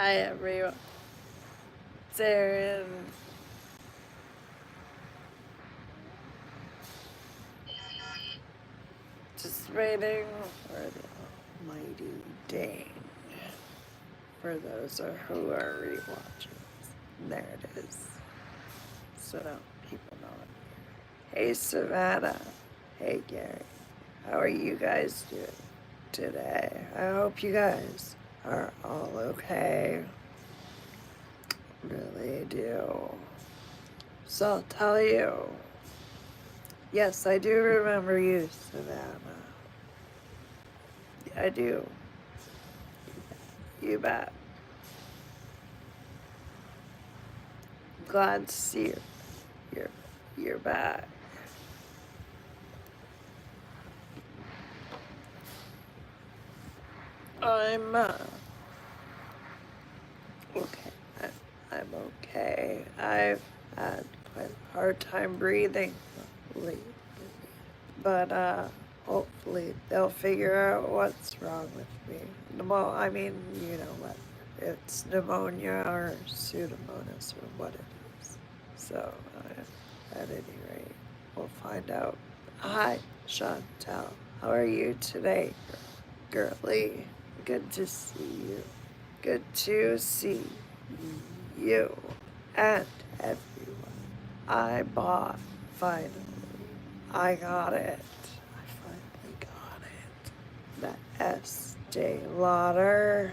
Hi everyone. Darren. Just waiting for the almighty ding. For those who are rewatching. There it is. So people know it. Hey Savannah. Hey Gary. How are you guys doing today? I hope you guys are all okay. Really do. So I'll tell you. Yes, I do remember you, Savannah. I do. You bet. Glad to see you. You're back. I'm okay. I'm okay. I've had quite a hard time breathing lately, but hopefully they'll figure out what's wrong with me. Well, I mean, you know what? It's pneumonia or pseudomonas or what it is. So, at any rate, we'll find out. Hi, Chantel. How are you today, girly? Good to see you. Good to see you and everyone. I bought, finally. I got it. I finally got it. The Estee Lauder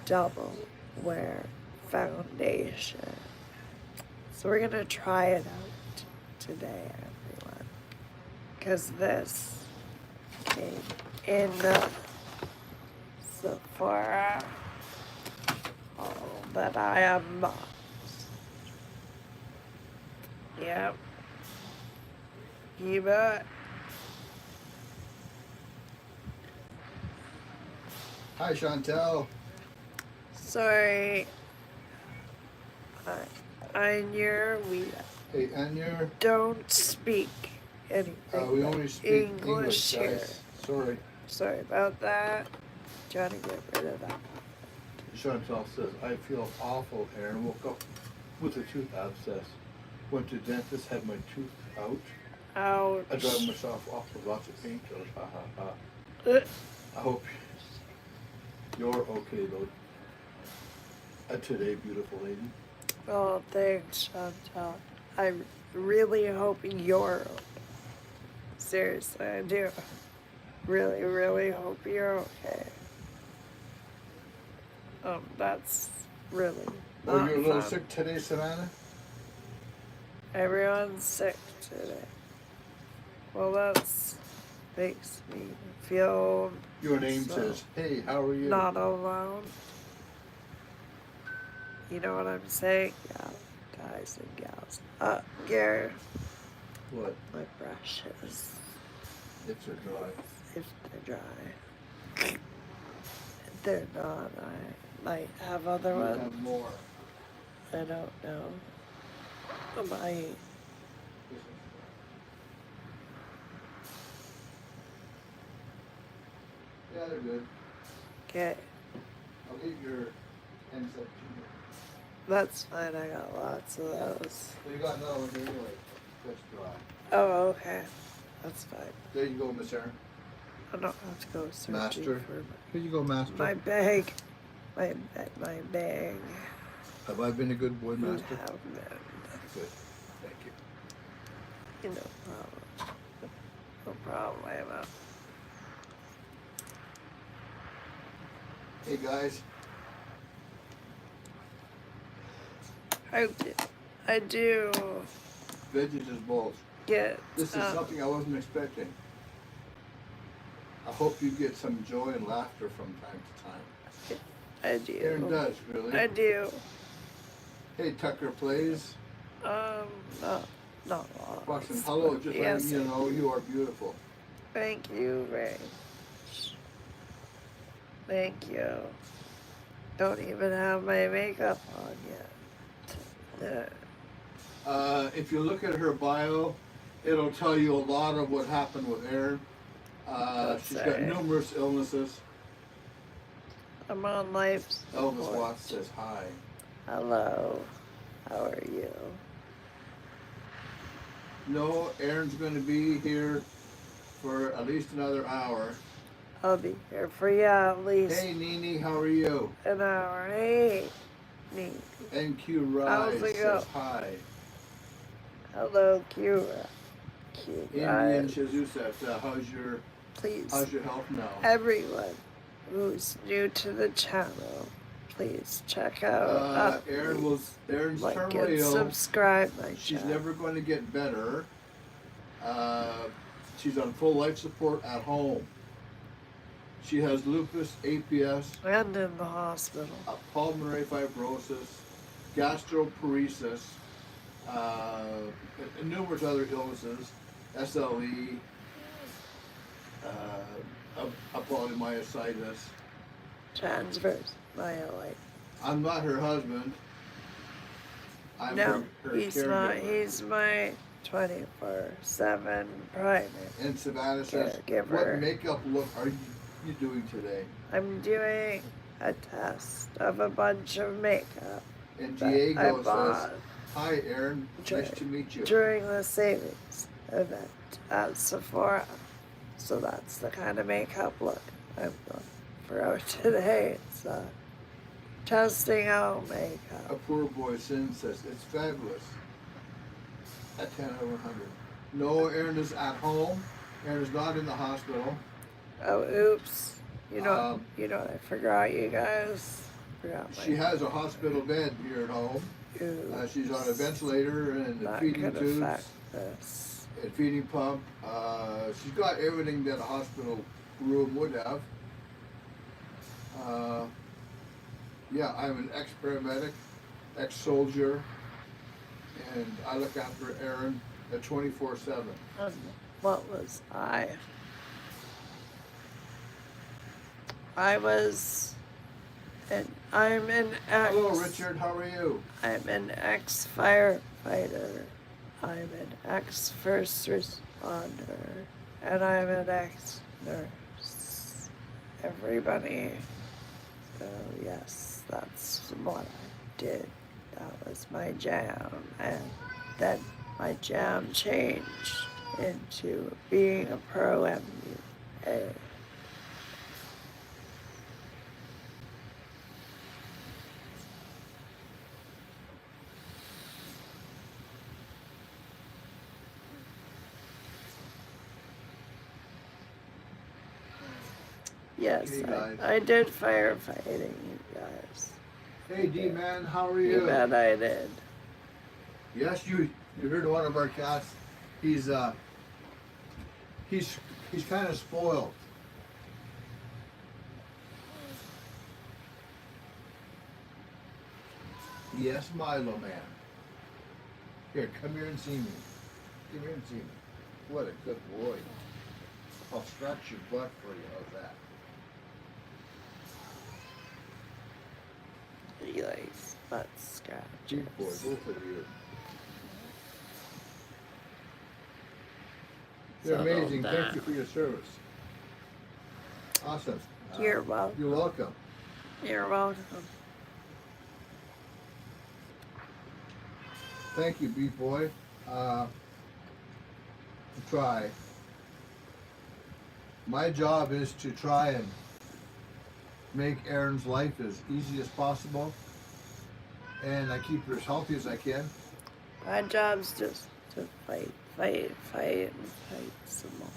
Double Wear Foundation. So we're gonna try it out today, everyone. Because this came in Sephora. Oh, that I am not. Yep. You bet. Hi, Chantel. Sorry. Anya, we Hey, Anya. don't speak anything We only speak English, here. guys. Sorry. Sorry about that. Trying to get rid of that. Chantel says, I feel awful, Aaron. Woke up with a tooth abscess. Went to dentist, had my tooth out. Ouch. I drive myself off with lots of painkillers. Ha ha ha. I hope you're okay, though. Today, beautiful lady. Oh, thanks, Chantal. I'm really hoping you're okay. Seriously, I do. Really, really hope you're okay. That's really Oh, not you're a little fun. sick today, Savannah? Everyone's sick today. Well, that's makes me feel Your name says, hey, how are you? not alone. You know what I'm saying? Yeah, guys and gals. Gary. What? My brushes. If they're dry. If they're dry. If they're not, I might have other You ones. have more. I don't know. I might. Yeah, they're good. Okay. I'll leave your ends up to you. That's fine. I got lots of those. So you got another one here anyway. That's dry. Oh, okay. That's fine. There you go, Miss Aaron. I don't have to go searching Master. for Here you go, Master. my bag. My bag. Have I been a good boy, You Master? have been. Good. Thank you. No problem. No problem. Hey, guys. I do Veggies is balls. get. This is something I wasn't expecting. I hope you get some joy and laughter from time to time. I do. Aaron does, really. I do. Hey, Tucker Plays. Not lots. Watching. Hello, just Yes, letting you know you are beautiful. Thank you very much. Thank you. Don't even have my makeup on yet. If you look at her bio, it'll tell you a lot of what happened with Erin. She's got numerous illnesses. I'm on life Elvis support. Watts says hi. Hello. How are you? No, Aaron's going to be here for at least another hour. I'll be here for you at least Hey, Nene, how are you? an hour. Hey, me. NQ How's Rise it go? says hi. Hello, Kira. Cute Indian guys. Shazusat, how's your Please, health now? everyone who's new to the channel, please check out Aaron's like and terminally ill. subscribe my She's channel. never going to get better. She's on full life support at home. She has lupus, APS, And in the hospital. pulmonary fibrosis, gastroparesis, and numerous other illnesses, SLE, polymyositis. Transverse myelite. I'm not her husband. I'm No, her he's caregiver. not. He's my 24/7 primary. And Savannah says, caregiver. what makeup look are you doing today? I'm doing a test of a bunch of makeup And that I Diego bought says, hi Aaron, nice to meet you. during the savings event at Sephora. So that's the kind of makeup look I'm going for out today. It's testing out A makeup. poor boy Sin says, it's fabulous. At 10 out of 100. No, Aaron is at home. Aaron is not in the hospital. Oh, oops. You know what I forgot, you guys? She has a hospital bed here at home. She's on a ventilator and that feeding could tubes affect this. and feeding pump. She's got everything that a hospital room would have. Yeah, I'm an ex-paramedic, ex-soldier, and I look after Aaron at 24/7. What was I? I was, I'm an ex. Hello, Richard. How are you? I'm an ex-firefighter. I'm an ex-first responder. And I'm an ex-nurse. Everybody. So yes, that's what I did. That was my jam. And then my jam changed into being a pro MBA. Yes, Hey, guys. I did firefighting, you guys. Hey, D-Man. How are You you? bet I did. Yes, you heard one of our cats. He's kind of spoiled. Yes, Milo man. Here, come here and see me. Come here and see me. What a good boy. I'll scratch your butt for you. How's that? He likes butt scratches. Big boy, both of you. You're Settle amazing. Thank down. you for your service. Awesome. You're welcome. You're welcome. You're welcome. Thank you, Beat Boy. Try. My job is to try and make Aaron's life as easy as possible, and I keep her as healthy as I can. My job's just to fight some more.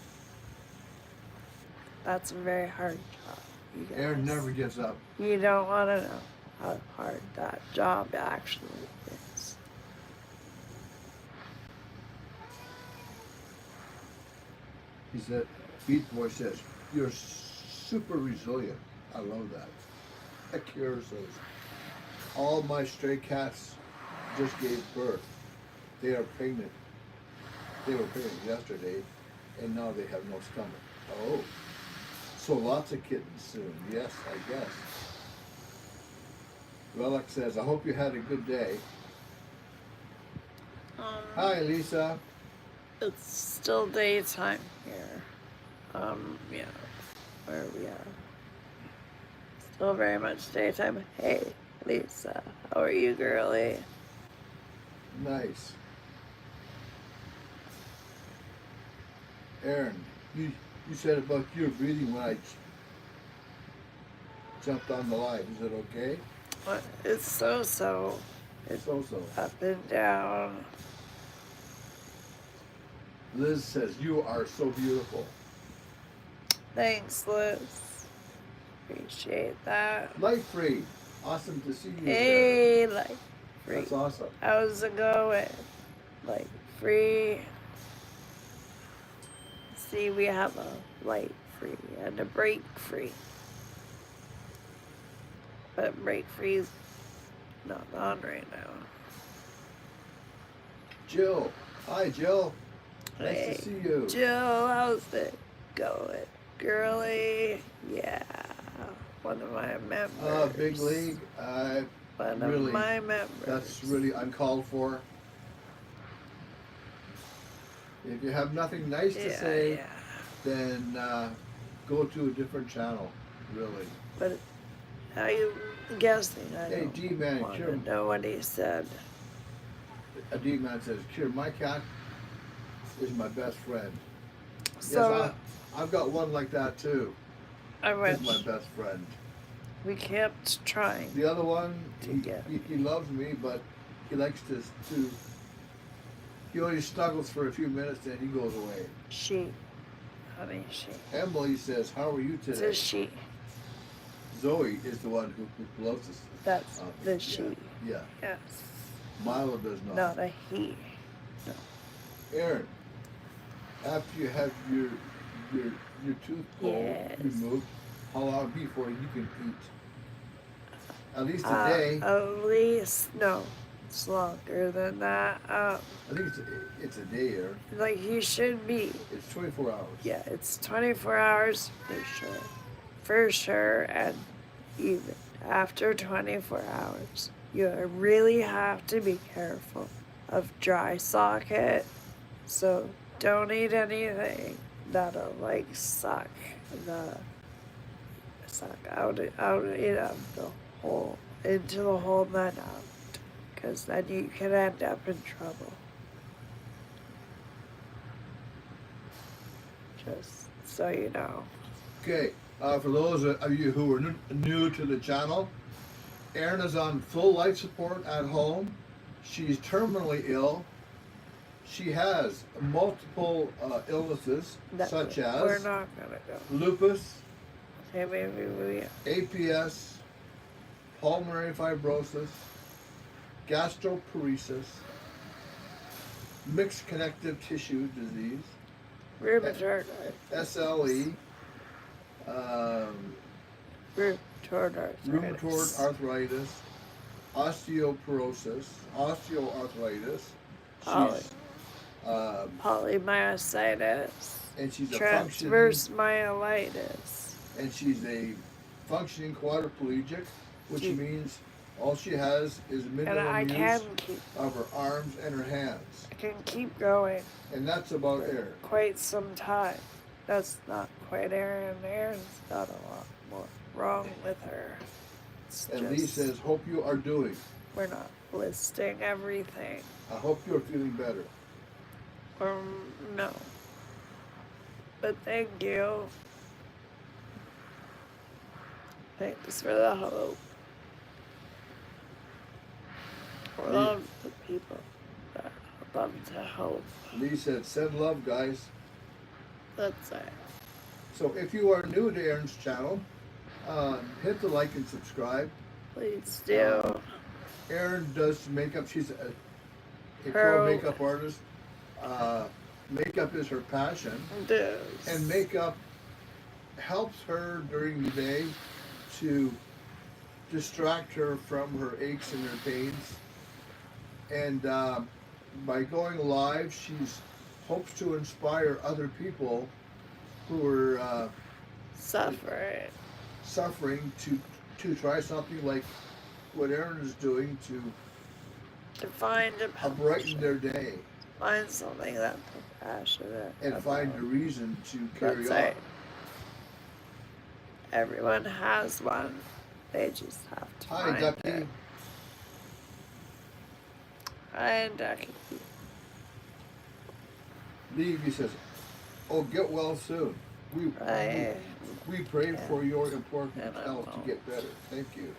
That's a very hard job, you guys. Aaron never gives up. You don't want to know how hard that job actually is. He said, Beat Boy says, you're super resilient. I love that. Akira says, all my stray cats just gave birth. They are pregnant. They were pregnant yesterday, and now they have no stomach. Oh, so lots of kittens soon. Yes, I guess. Relic says, I hope you had a good day. Hi, Lisa. It's still daytime here. Yeah, where we are. Still very much daytime. Hey, Lisa, how are you, girlie? Nice. Aaron, you said about your breathing when I jumped on the line. Is it okay? What? It's so. It's So. up and down. Liz says, you are so beautiful. Thanks, Liz. Appreciate that. Light free. Awesome to see you. Hey, there. light free. That's awesome. How's it going? Light free. See, we have a light free and a break free. But break free is not on right now. Jill. Hi, Jill. Nice Hey, to see you. Jill, how's it going? Girlie? Yeah. One of my members. Big league. One really, of my members. That's really uncalled for. If you have nothing nice to say, then go to a different channel, really. But how you guessing? I Hey, don't D-Man, want Kira, to know what he said. a D-Man says, Kira, my cat is my best friend. So Yes, I've got one like that too. I He's wish my best friend. we kept trying. The other one, Together. he loves me, but he likes to, he only snuggles for a few minutes, then he goes away. She. Honey, she. Emily says, how are you It's today? a she. Zoe is the one who loves us. That's the she. Yeah. Yes. Milo does not. Not a he. Aaron, after you have your tooth pulled, Yes. removed, how long before you can eat? At least a day. At least, no. It's longer than that. I think it's a day, Aaron. Like you should be. It's 24 hours. Yeah, it's 24 hours for sure. For sure. And even after 24 hours, you really have to be careful of dry socket. So don't eat anything that'll like suck out of the hole, into the hole then out. Because then you can end up in trouble. Just so you know. Okay, for those of you who are new to the channel, Erin is on full life support at home. She's terminally ill. She has multiple illnesses, such as We're not gonna go. lupus, Okay, maybe we. APS, pulmonary fibrosis, gastroparesis, mixed connective tissue disease, Rheumatoid SLE, rheumatoid arthritis, osteoarthritis. She's polymyositis. and she's a transverse myelitis. And she's a functioning quadriplegic, which means all she has is minimum use of her arms and her hands. I can keep going. And that's about Erin. Quite some time. That's not quite Erin. Erin's got a lot more wrong with her. And Lee says, hope you are doing. We're not listing everything. I hope you're feeling better. No. But thank you. Thanks for the hope. We love the people that love to help. Lee said, send love, guys. That's it. So if you are new to Erin's channel, hit the like and subscribe. Please do. Erin does makeup. She's a pro makeup artist. Makeup is her passion. And makeup helps her during the day to distract her from her aches and her pains. And by going live, she hopes to inspire other people who are suffering to try something like what Erin is doing to find a brighten their day. Find something that they're passionate and about. Find a reason to carry on. Right. Everyone has one. They just have to Hi, find Ducky. it. Hi, Ducky. Levy says, "Oh, get well soon. We pray for your important health to get better. Thank you."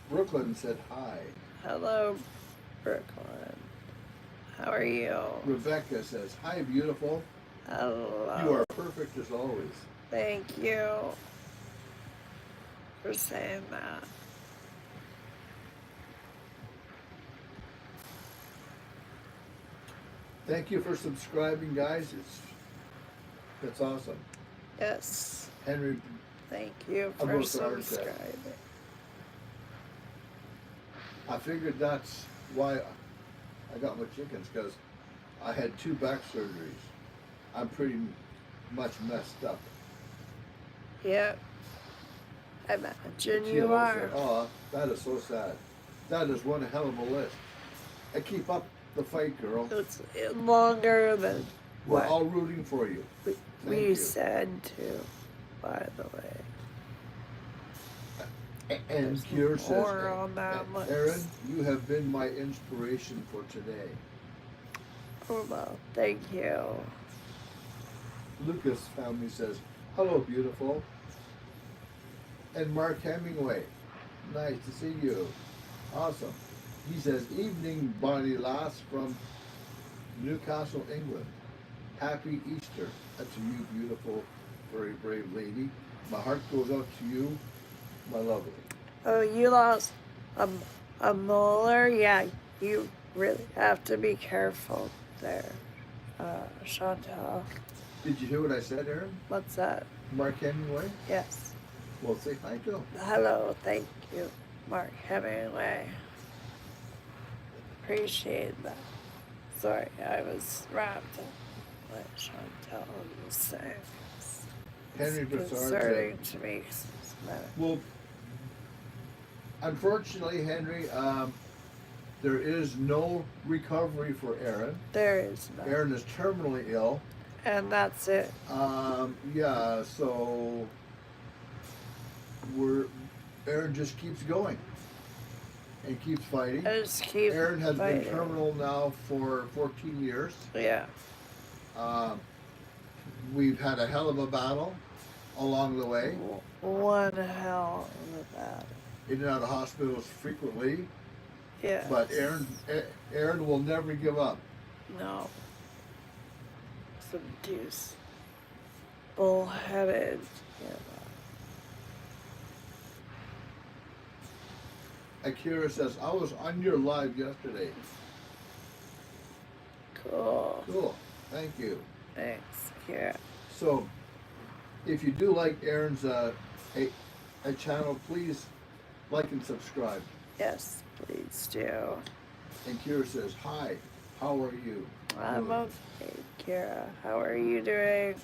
Brooklyn said hi. Hello, Brooklyn. How are you? Rebecca says, "Hi, beautiful. Hello. You are perfect as always." Thank you for saying that. Thank you for subscribing, guys. That's awesome. Yes. Henry, Thank you for subscribing. I figured that's why I got my chickens, because I had 2 back surgeries. I'm pretty much messed up. Yep. I imagine you are. Said, "Oh, that is so sad. That is one hell of a list. I keep up the fight, girl. It's longer than We're what all rooting for you." we said to, by the way. And Kier says, on that list. "Aaron, you have been my inspiration for today." Oh, well, thank you. Lucas family says, "Hello, beautiful." And Mark Hemingway, "Nice to see you. Awesome." He says, "Evening, Bonnie Lass from Newcastle, England. Happy Easter." That's you, beautiful, very brave lady. My heart goes out to you, my lovely. Oh, you lost a molar? Yeah, you really have to be careful there, Chantal. Did you hear what I said, Aaron? What's that? Mark Hemingway? Yes. Well, say hi to him. Hello, thank you, Mark Hemingway. Appreciate that. Sorry, I was wrapped up what Chantal was saying. Henry It's Broussard concerning said, to me. well, unfortunately, Henry, there is no recovery for Aaron. There is none. Aaron is terminally ill. And that's it. Yeah, so Aaron just keeps going and keeps fighting. I just keep Aaron has fighting. been terminal now for 14 years. Yeah. We've had a hell of a battle along the way. One hell of a battle. In and out of hospitals frequently. Yeah. But Aaron will never give up. No. Some deuce. Bullheaded. Akira says, "I was on your live yesterday." Cool. Cool. Thank you. Thanks, Kira. So, if you do like Aaron's a channel, please like and subscribe. Yes, please do. And Kira says, "Hi, how are you?" I'm okay, Kira. How are you doing?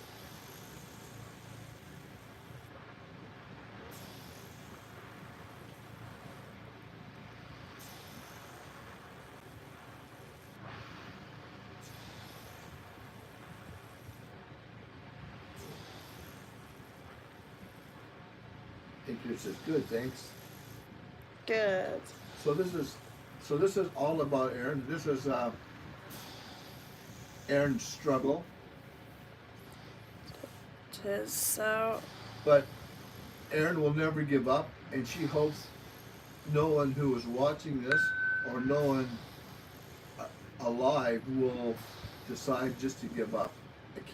And Kira says, "Good, thanks." Good. So this is all about Aaron. This is Aaron's struggle. Tis so. But Aaron will never give up, and she hopes no one who is watching this or no one alive will decide just to give up.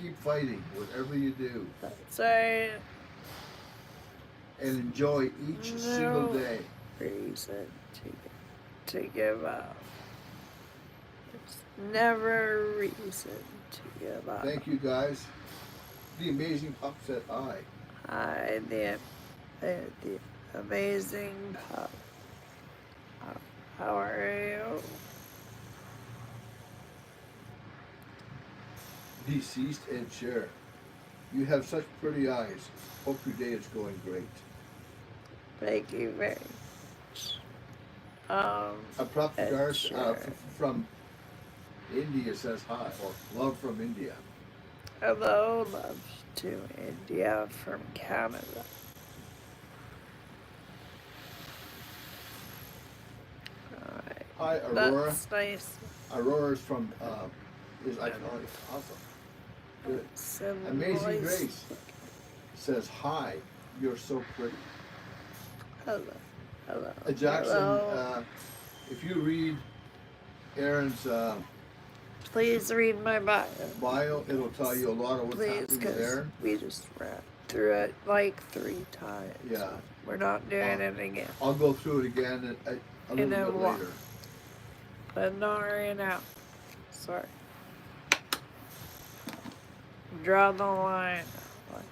Keep fighting, whatever you do, That's right. and enjoy each single day. Reason to give up. There's never a reason to give up. Thank you, guys. The amazing pup said hi. Hi, the amazing pup. How are you? Deceased Ed Share. You have such pretty eyes. Hope your day is going great. Thank you very much. A prop Ed Garth Sheeran. from India says hi, or love from India. Hello, love to India from Canada. Hi, Aurora. That's nice. Aurora's from, is iconic. Awesome. Good. Amazing Grace says, hi, you're so pretty. Hello. Hello. Jackson, Hello. if you read Aaron's Please read my bio, it'll tell you a lot of what's Please, happening with because Aaron. we just ran through it like 3 times. Yeah. We're not doing it again. I'll go through it again a little bit later. But not right now. Sorry. Draw the line.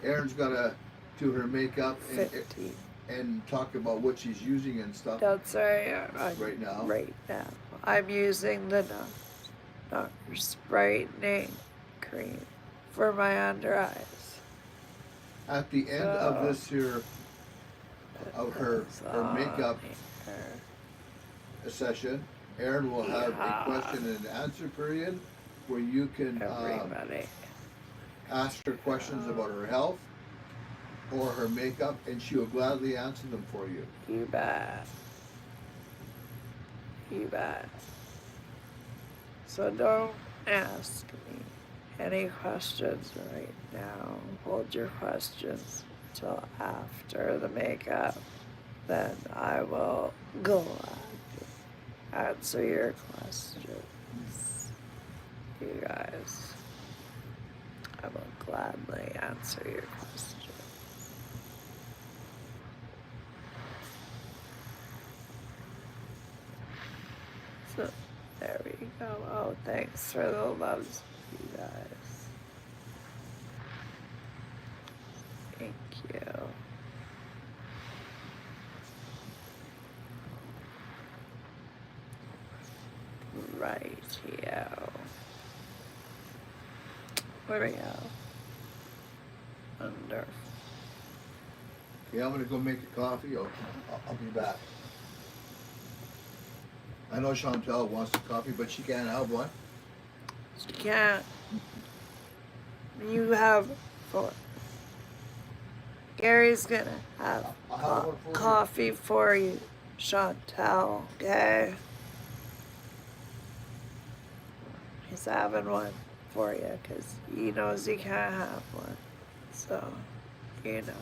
Erin's gonna do her makeup 15. and talk about what she's using and stuff. That's right. Right now. Right now. I'm using the Doctor's Brightening Cream for my under eyes. At the end of this here, of her makeup session, Erin will have a question and answer period where you can ask her questions about her health or her makeup, and she will gladly answer them for you. You bet. You bet. So don't ask me any questions right now. Hold your questions till after the makeup. Then I will gladly answer your questions. You guys, I will gladly answer your questions. So, there we go. Oh, thanks for the loves, you guys. Thank you. Right here. Where we go? Under. Yeah, I'm gonna go make a coffee. I'll be back. I know Chantel wants a coffee, but she can't have one. She can't. You have 4. Gary's gonna have coffee for you, Chantel, okay? He's having one for you because he knows he can't have one. So, you know.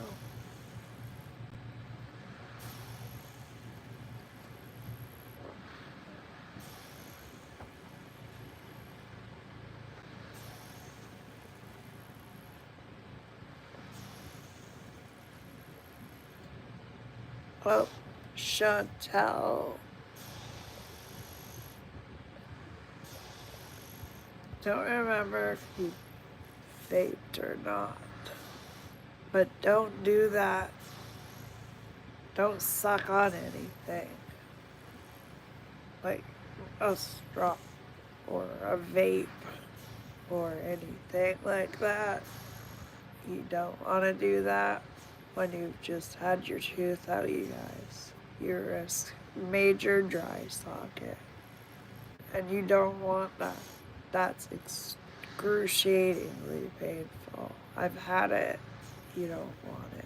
Oh, Chantel. Don't remember if you vaped or not. But don't do that. Don't suck on anything. Like a straw or a vape or anything like that. You don't want to do that when you've just had your tooth out, you guys. You risk major dry socket. And you don't want that. That's excruciatingly painful. I've had it. You don't want it.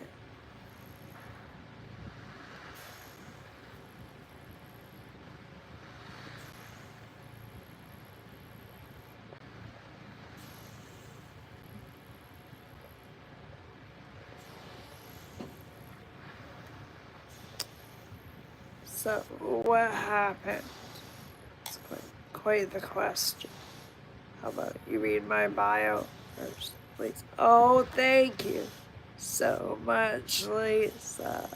So, what happened? It's quite the question. How about you read my bio first, please? Oh, thank you so much, Lisa.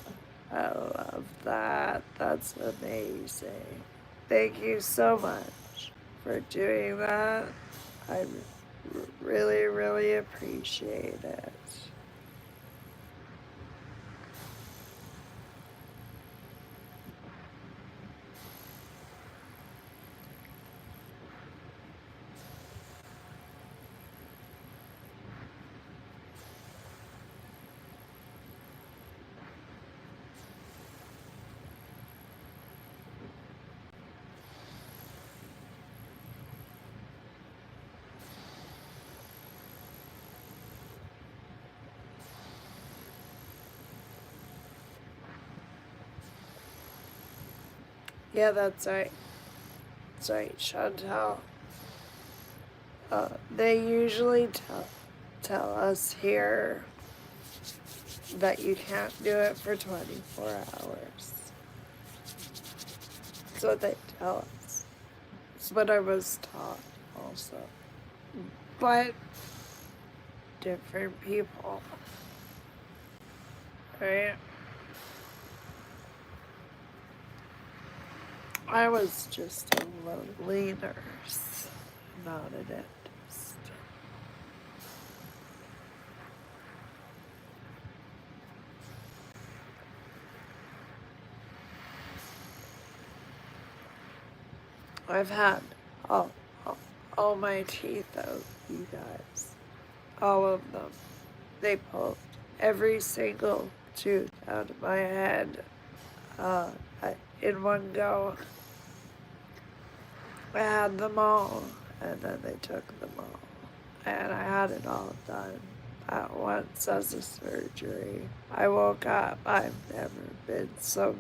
I love that. That's amazing. Thank you so much for doing that. I really, really appreciate it. Yeah, that's right. Sorry, Chantal. They usually tell us here that you can't do it for 24 hours. That's what they tell us. It's what I was taught also. But different people. Right? I was just a lonely nurse, not a dentist. I've had all my teeth out, you guys. All of them. They pulled every single tooth out of my head in one go. I had them all, and then they took them all. And I had it all done at once as a surgery. I woke up. I've never been so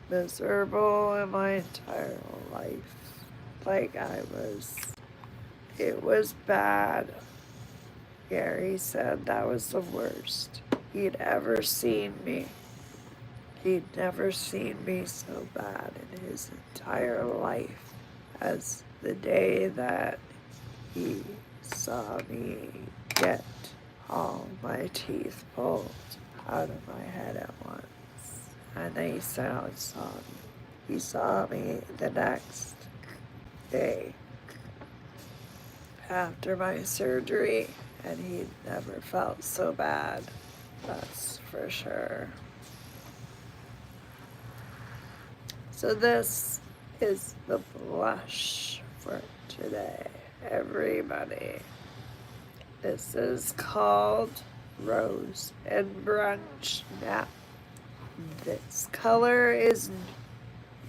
miserable in my entire life. Like it was bad. Gary said that was the worst he'd ever seen me. He'd never seen me so bad in his entire life as the day that he saw me get all my teeth pulled out of my head at once. And then he saw me. He saw me the next day after my surgery, and he'd never felt so bad. That's for sure. So this is the blush for today, everybody. This is called Rose and Brunch. Now, this color is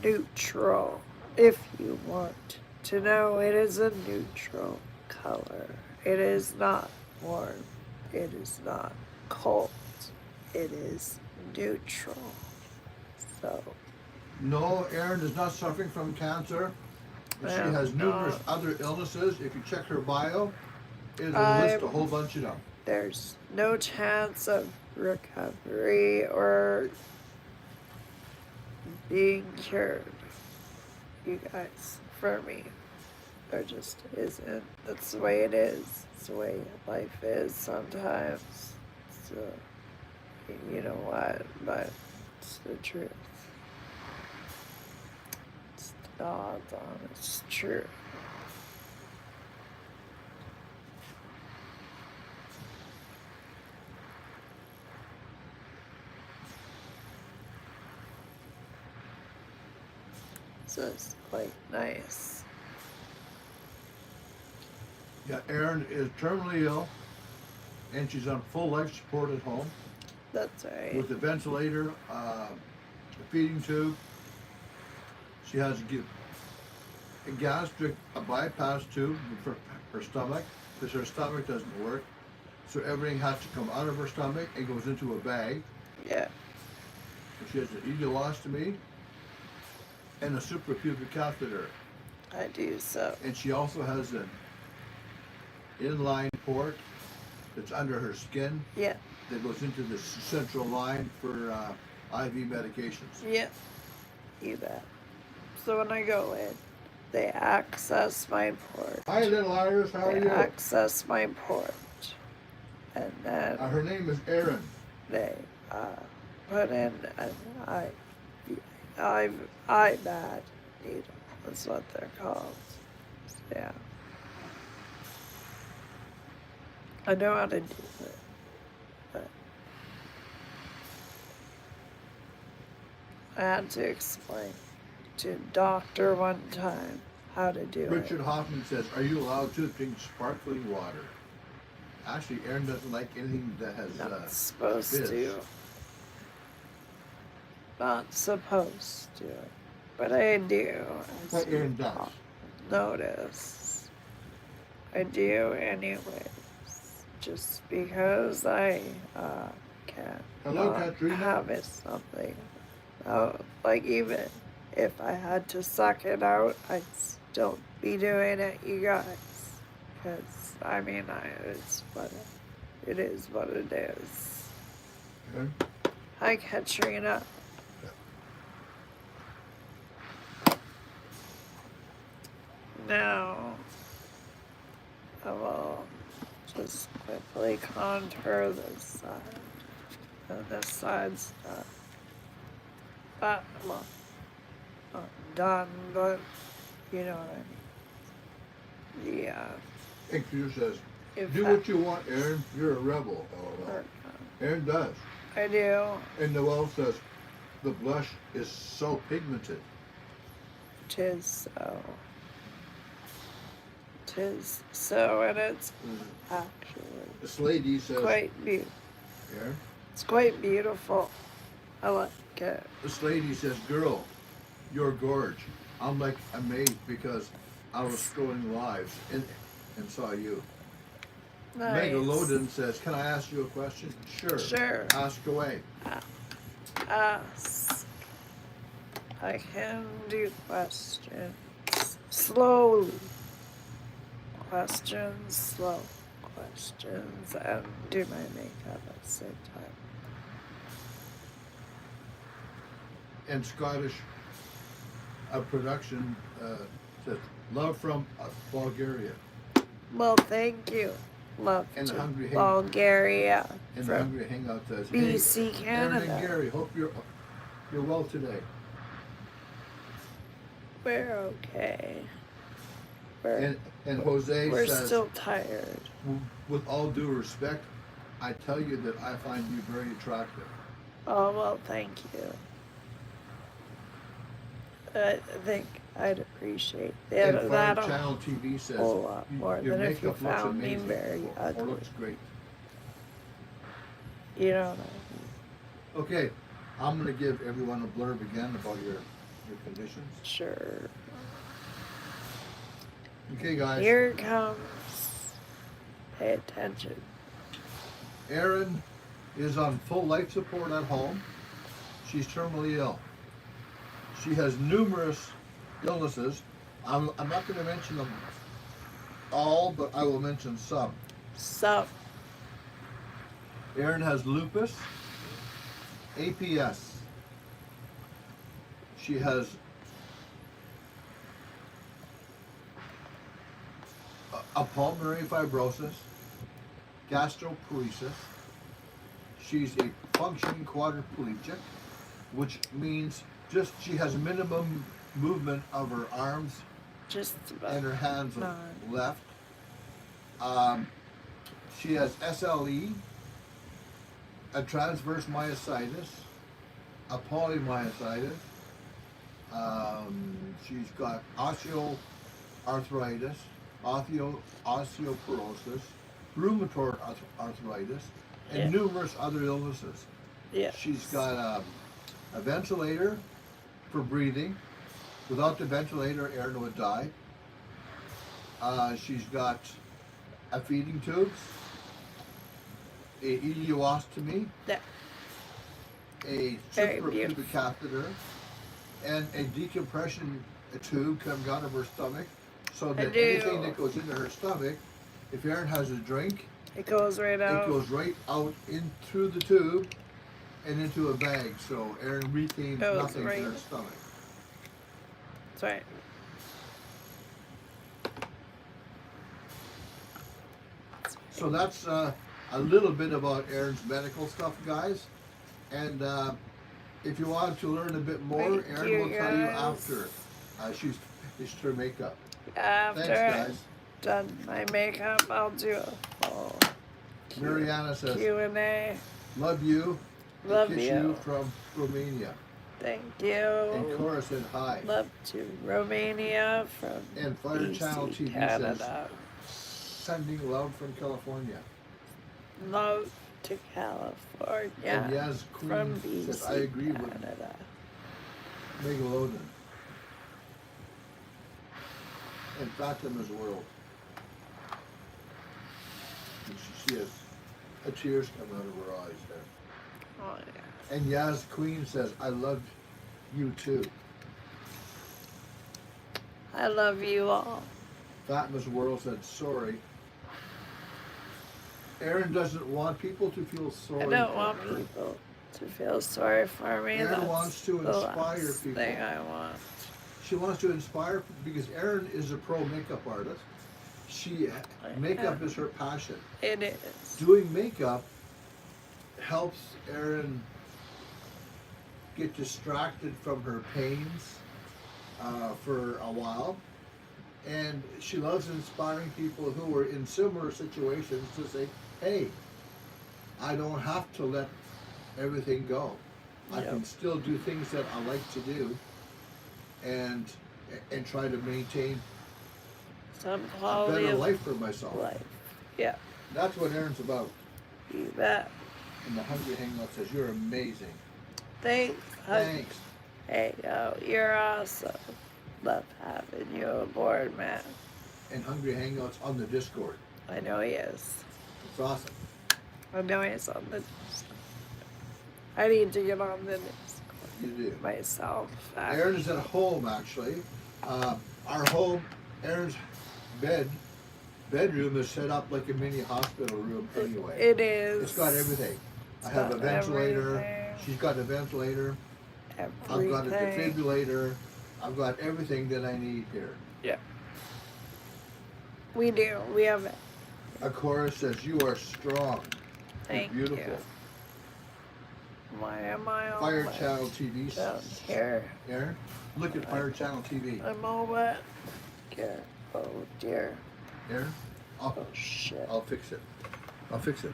neutral. If you want to know, it is a neutral color. It is not warm. It is not cold. It is neutral. So. No, Erin is not suffering from cancer. She has numerous other illnesses. If you check her bio, it'll list a whole bunch of them. There's no chance of recovery or being cured, you guys, for me. There just isn't. That's the way it is. It's the way life is sometimes. So, you know what? But it's the truth. It's the God's honest truth. So it's quite nice. Yeah, Erin is terminally ill, and she's on full life support at home. That's right. With a ventilator, a feeding tube. She has a bypass tube for her stomach, because her stomach doesn't work. So everything has to come out of her stomach and goes into a bag. Yeah. So she has an ileostomy and a suprapubic catheter. I do so. And she also has an inline port that's under her skin. Yeah. That goes into the central line for IV medications. Yeah. You bet. So when I go in, they access my port. Hi, little Iris. How are you? They access my port. And then her name is Erin. they put in an IBAD needle. That's what they're called. Yeah. I know how to do it. But I had to explain to doctor one time how to do Richard it. Hoffman says, are you allowed to drink sparkling water? Actually, Erin doesn't like anything that has Not supposed fizz. to. Not supposed to. But I do. But Erin does. Notice. I do anyways. Just because I can't Hello, Katrina. have it something. Oh, like even if I had to suck it out, I'd still be doing it, you guys. Because, I mean, it is what it is. Okay. Hi, Katrina. Now, I will just quickly contour this side. And this side's not done, but you know what I mean. Yeah. And Q says, If do I- what you want, Aaron. You're a rebel. LOL. Aaron does. I do. And Noel says, the blush is so pigmented. Tis so. Tis so, and it's actually This lady says, quite beautiful. Aaron, It's quite beautiful. I like it. this lady says, girl, you're gorge. I'm like amazed because I was scrolling lives and saw you. Nice. Mega Loden says, can I ask you a question? Sure. Sure. Ask away. Ask. I can do questions slowly. Questions, slow questions, and do my makeup at the same time. And Scottish production says, love from Bulgaria. Well, thank you. Love And to Hungry Hangout. Bulgaria And the from Hungry Hangout says, BC, hey, Aaron and Canada. Gary, hope you're well today. We're okay. We're And Jose says, still tired. with all due respect, I tell you that I find you very attractive. Oh, well, thank you. I think I'd appreciate And that. Fire That Channel TV says, whole lot more your than if you makeup looks found me amazing, very or ugly. looks great. You know what I mean? Okay, I'm going to give everyone a blurb again about your conditions. Sure. Okay, guys. Here it comes. Pay attention. Erin is on full life support at home. She's terminally ill. She has numerous illnesses. I'm not going to mention them all, but I will mention some. So, Erin has lupus, APS. She has a pulmonary fibrosis, gastroparesis. She's a functioning quadriplegic, which means just she has minimum movement of her arms just about. and her hands None. left. She has SLE, a transverse myositis, a polymyositis. She's got osteoarthritis, osteoporosis, rheumatoid arthritis, and Yeah. numerous other illnesses. Yeah. She's got a ventilator for breathing. Without the ventilator, Erin would die. She's got a feeding tubes, a ileostomy, Yeah. a Very suprapubic beautiful. catheter, and a decompression tube coming out of her stomach, so that do. anything that goes into her stomach, if Erin has a drink, It goes right out. it goes right out in through the tube and into a bag, so Erin retains Goes nothing right in her in. stomach. That's right. So that's a little bit about Erin's medical stuff, guys. And if you want to learn a bit more, Thank Erin you, will tell you guys. after she's finished her makeup. After Thanks, I've guys. done my makeup, I'll do a full Mariana says, Q&A. love you. and Love kiss you. from Romania. Thank And you. Cora said hi. Love to Romania from And Fire BC, Channel TV Canada. Sending love from California. Love to California And Yaz Queen from BC, says, I agree with Canada. Megalodon. And Fatima's World. And she has a tears coming out of her eyes there. Oh, yeah. And Yaz Queen says, I love you too. I love you all. Fatma's World said, sorry. Aaron doesn't want people to feel sorry. I don't for want her. people to feel sorry for me. Aaron That's wants to the inspire last people. thing I want. She wants to inspire because Erin is a pro makeup artist. Makeup is her passion. It is. Doing makeup helps Erin get distracted from her pains for a while. And she loves inspiring people who are in similar situations to say, hey, I don't have to let everything go. I can still do things that I like to do and try to maintain Some a quality better of life for myself. life. Yeah, That's what Erin's about. you bet. And the Hungry Hangout says, you're amazing. Thanks. Thanks. Hey, yo, you're awesome. Love having you aboard, man. And Hungry Hangouts on the Discord. I know he is. It's awesome. I know he's on the. I need to get on the Discord You do. myself. Erin is at home, actually. Our home, Erin's bedroom is set up like a mini hospital room anyway. It is. It's got everything. I have a got ventilator. everything. She's got a ventilator. Everything. I've got a defibrillator. I've got everything that I need here. Yeah. We do. We have it. Akora says, you are strong. Thank You're beautiful. you. Why am I all Fire wet Channel TV. down here? Aaron, look at Fire Channel TV. I'm all wet. Yeah. Oh dear. Aaron, Oh shit. I'll fix it. I'll fix it.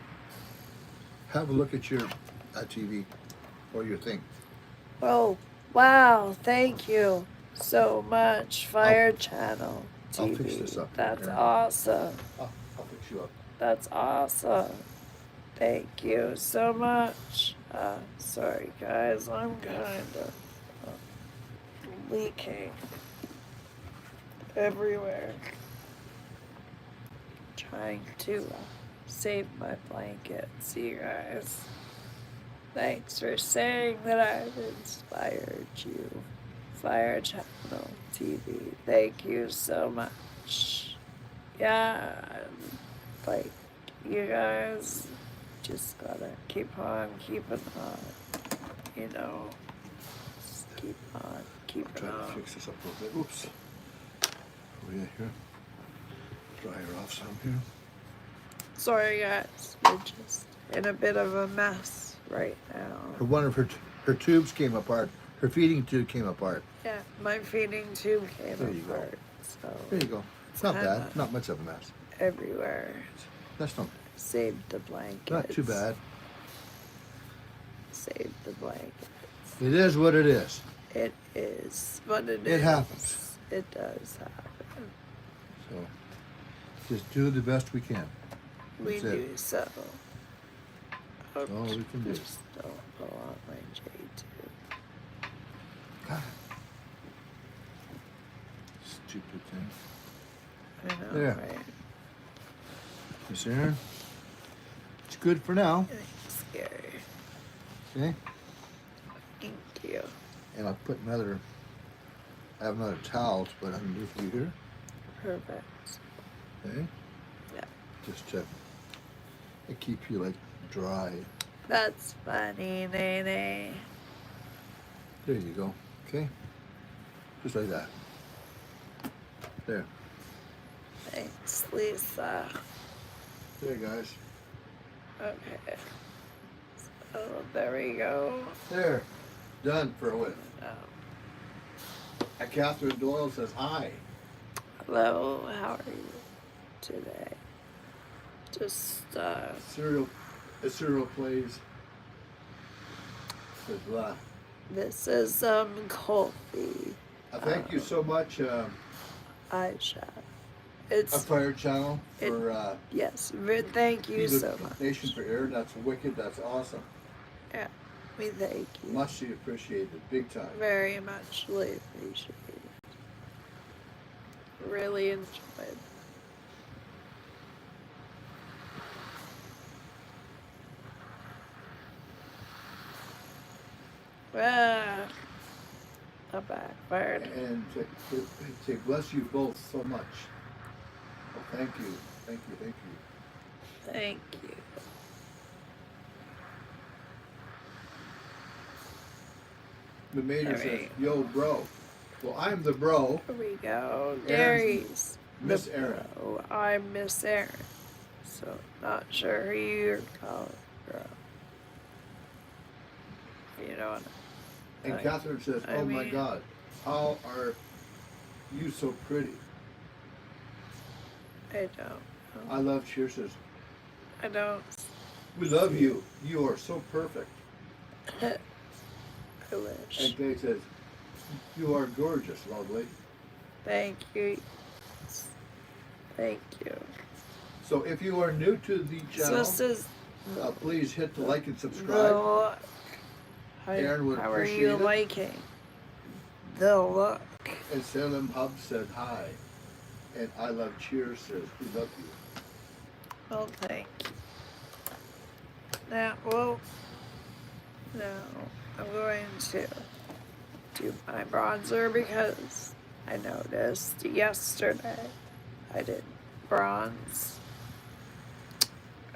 Have a look at your TV or your thing. Oh wow! Thank you so much, Fire Channel TV. I'll fix this up. That's Aaron. awesome. I'll fix you up. That's awesome. Thank you so much. Sorry guys, I'm kind of leaking everywhere. Trying to save my blankets, you guys. Thanks for saying that I've inspired you. Fire Channel TV. Thank you so much. Yeah, like, you guys just gotta keep on keeping on. You know, just keep on keeping Try to on. fix this up a little bit. Oops. Oh yeah, here. Dry her off some here. Sorry guys, we're just in a bit of a mess right now. One of her tubes came apart. Her feeding tube came apart. Yeah, my feeding tube came There you go. apart. So There you go. It's not Kinda. bad. Not much of a mess. everywhere. That's not Saved the blankets. not too bad. Saved the blankets. It is what it is. It is what it is. It happens. It does happen. So just do the best we can. We That's it. do so. all we can do. Just don't pull on my J2. God. Stupid thing. I know, There. right? Miss Aaron. It's good for now. It's scary. Okay. Thank you. And I'll put another. I have another towel to put underneath you here. Perfect. Okay. Yeah. Just to keep you like dry. That's funny, Nene. There you go. Okay. Just like that. There. Thanks, Lisa. There, guys. Okay. So there we go. There. Done for a while. Um, Catherine Doyle says hi. hello, how are you today? Just, Cyril plays. Says blah. this is, Kulfi Thank you so much, eyeshadow. It's, Fire Channel, for yes, thank you the so much. donation for Aaron. That's wicked. That's awesome. Yeah, we thank you. Muchly appreciated. Big time. Very much appreciated. Really enjoyed. Ah, That backfired. And to bless you both so much. Well, thank you. Thank you. Thank you. Thank you. The major says, Alright. yo, bro. Well, I'm the bro. Here we go. Aaron's Gary's. Miss the Aaron. bro. I'm Miss Aaron. So, not sure who you're calling, bro. You know what And I- Catherine says, I oh my mean- God, how are you so pretty? I don't. I love Cheers says, I don't. we love you. You are so perfect. I wish. And Kay says, you are gorgeous, lovely. Thank you. Thank you. So if you are new to the So channel, this is please hit the like and the subscribe. look. Aaron would How are appreciate you it. liking the look? And Salem Hub said hi. And I love Cheers says, we love you. Well, thank you. Now, well, now I'm going to do my bronzer because I noticed yesterday I did bronze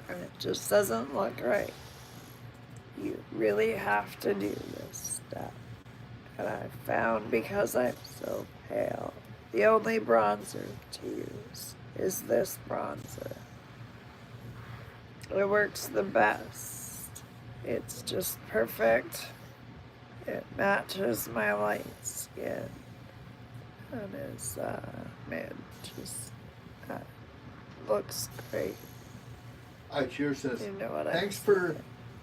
and it just doesn't look right. You really have to do this step. And I found because I'm so pale, the only bronzer to use is this bronzer. It works the best. It's just perfect. It matches my light skin. And it's, man, just looks great. I Cheers says, You know what thanks I'm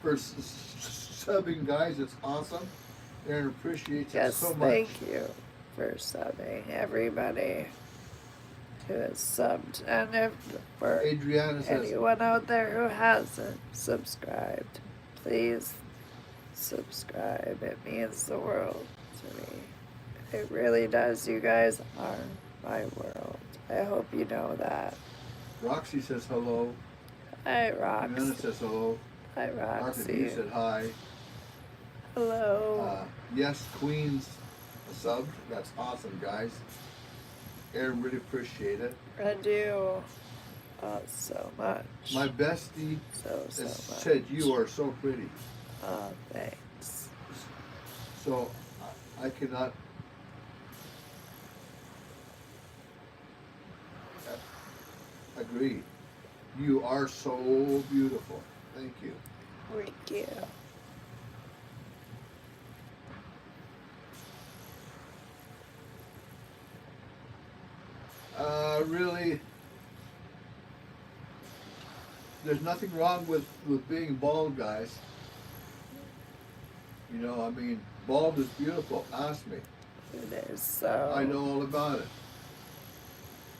for saying. subbing, guys. It's awesome. Aaron appreciates it Yes, so much. thank you for subbing, everybody who has subbed. And if for Adriana says, anyone out there who hasn't subscribed, please subscribe. It means the world to me. It really does. You guys are my world. I hope you know that. Roxy says hello. Hi, Amanda Roxy. says hello. Hi, Arthur B Roxy. said hi. Hello. Yes, Queen's subbed. That's awesome, guys. Aaron really appreciate it. I do. So much. My bestie so has much. said you are so pretty. Thanks. So I cannot agree. You are so beautiful. Thank you. Thank you. Really, there's nothing wrong with being bald, guys. You know, I mean, bald is beautiful. Ask me. It is so. I know all about it.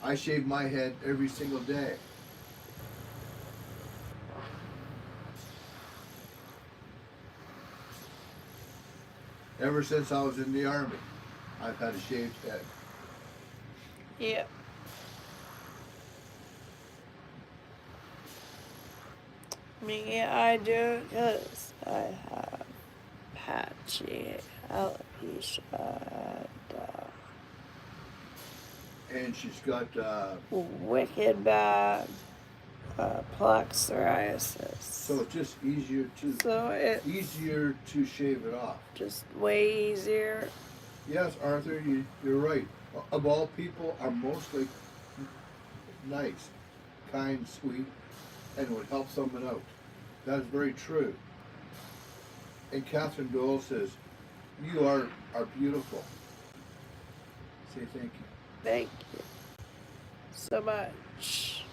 I shave my head every single day. Ever since I was in the Army, I've had a shaved head. Yep. Me, I do because I have patchy alopecia And she's got, and wicked bad plaque psoriasis. so it's just easier So it's to shave it off. just way easier. Yes, Arthur, you're right. Of all people are mostly nice, kind, sweet, and would help someone out. That is very true. And Catherine Dole says, you are beautiful. Say thank you. Thank you so much.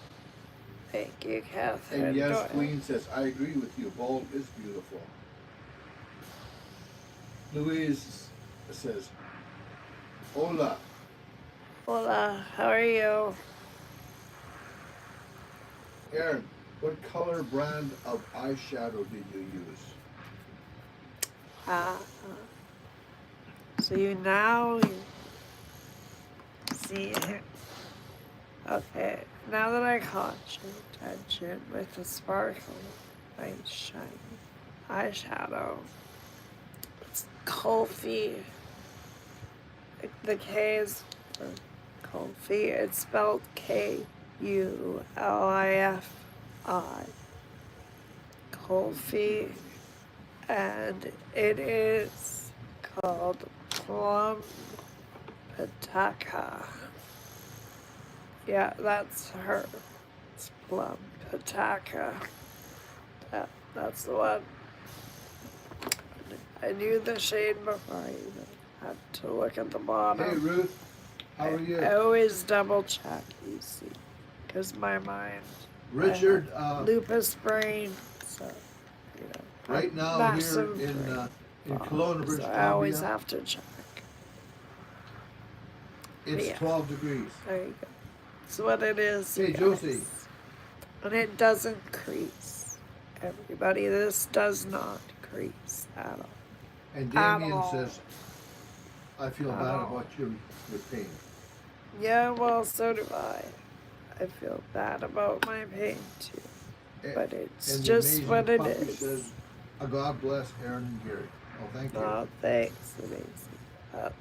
Thank you, Catherine. And yes, Doyle. Queen says, I agree with you. Bald is beautiful. Louise says, hola. Hola, how are you? Aaron, what color brand of eyeshadow did you use? So you now see. Okay, now that I caught your attention with the sparkle, nice shiny eyeshadow, it's Kulfi the K is for Kulfi. It's spelled Kulifi. Kulfi. And it is called plumb Pataka. Yeah, that's her. It's plumb Pataka. That's the one. I knew the shade before I even had to look at the bottom. Hey Ruth, how are you? I always double check, you see, because my mind. Richard, Lupus brain, so you know. right now here massive in brain Kelowna, fog, British so I always Columbia, have to check. it's Yeah. 12 degrees. There you go. That's what it is. Hey, guys. Josie. And it doesn't crease. Everybody, this does not crease at all. And At Damien all. says, I feel At bad all. about your pain. Yeah, well, so do I. I feel bad about my pain too. But it's And the just amazing what it puppy is. says, God bless Aaron and Gary. Oh, thank you. Oh, thanks, amazing.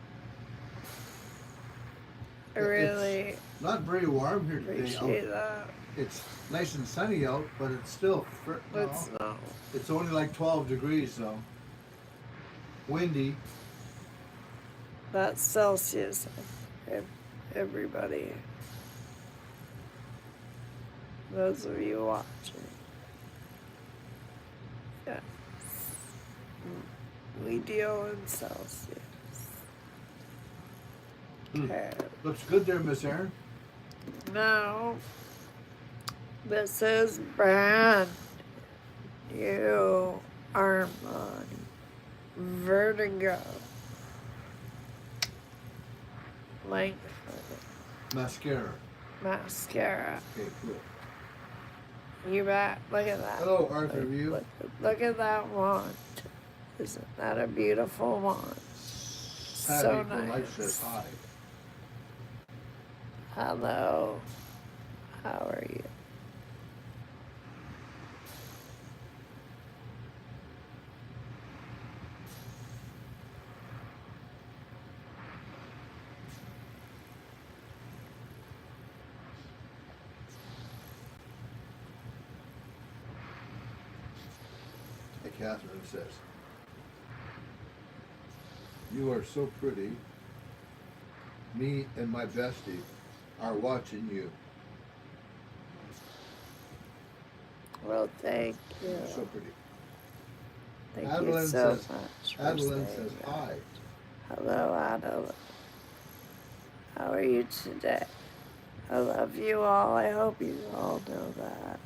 I really It's not very warm here today. appreciate that. It's nice and sunny out, but it's still, It's not. it's only like 12 degrees, so windy. That's Celsius. Everybody. Those of you watching. Yes. We deal in Celsius. Okay. Looks good there, Miss Aaron. Now, this is brand new Armani Vertigo. Length Mascara. mascara. Okay, cool. You bet. Look at that. Hello, Arthur View. Look at that wand. Isn't that a beautiful wand? So Patty for life says nice. hi. Hello. How are you? And Catherine says, you are so pretty. Me and my bestie are watching you. Well, thank you. You're so pretty. Thank you Adeline so says, much. for Adeline saying says that. hi. Hello, Adeline. How are you today? I love you all. I hope you all know that.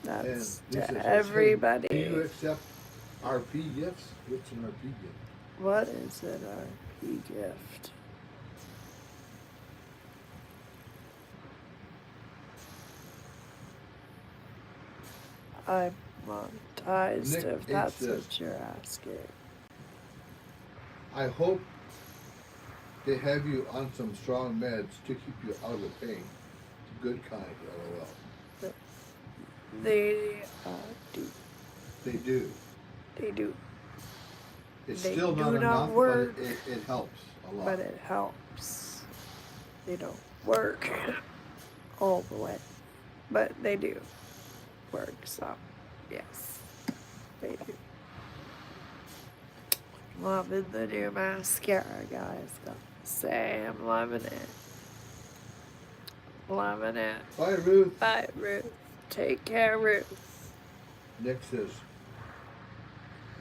And That's Lisa to says, everybody. Hey, do you accept RP gifts? What's an RP gift? What is an RP gift? I'm monetized Nick if that's says, what you're asking. I hope they have you on some strong meds to keep you out of pain. Good kind, LOL. They do. They do. They do. It's They still do not not enough, work, but it helps a lot. But it helps. They don't work all the way. But they do work some. Yes. They do. Loving the new mascara, guys. Gotta say, I'm loving it. Loving it. Bye, Ruth. Bye, Ruth. Take care, Ruth. Nick says,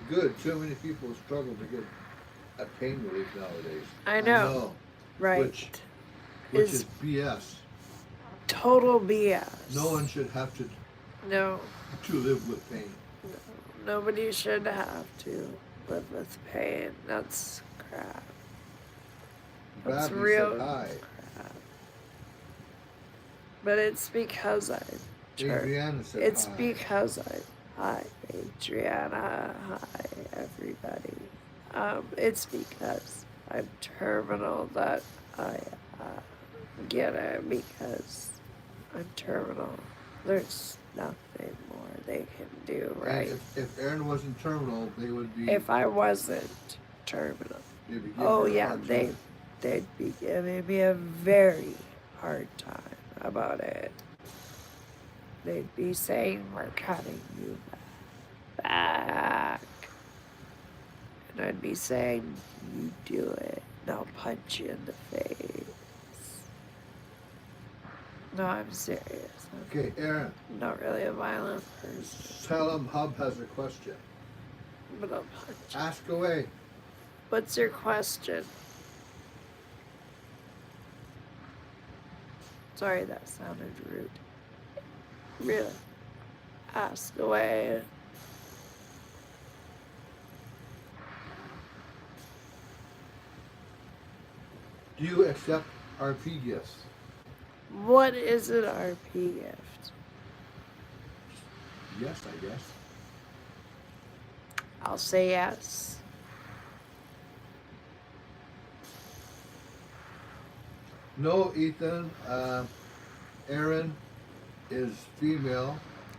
good. Too many people struggle to get a pain relief nowadays. I know. Right. Which is BS. Total BS. No one should have to live with pain. No, nobody should have to live with pain. That's crap. That's Babby real said hi. crap. But it's because Adriana said it's hi. because hi, Adriana. Hi, everybody. It's because I'm terminal that I get it, because I'm terminal. There's nothing more they can do, right? And if Aaron wasn't terminal, they would be. If I wasn't terminal. You'd be giving Oh her a yeah, hard time. they'd be giving me a very hard time about it. They'd be saying, we're cutting you back. And I'd be saying, you do it, and I'll punch you in the face. No, I'm serious. Okay, Aaron, I'm not really a violent person, tell him Hub has a question. but I'll punch you. Ask away. What's your question? Sorry, that sounded rude. Really? Ask away. Do you accept RP gifts? What is an RP gift? Yes, I guess. I'll say yes. No, Ethan. Aaron is female.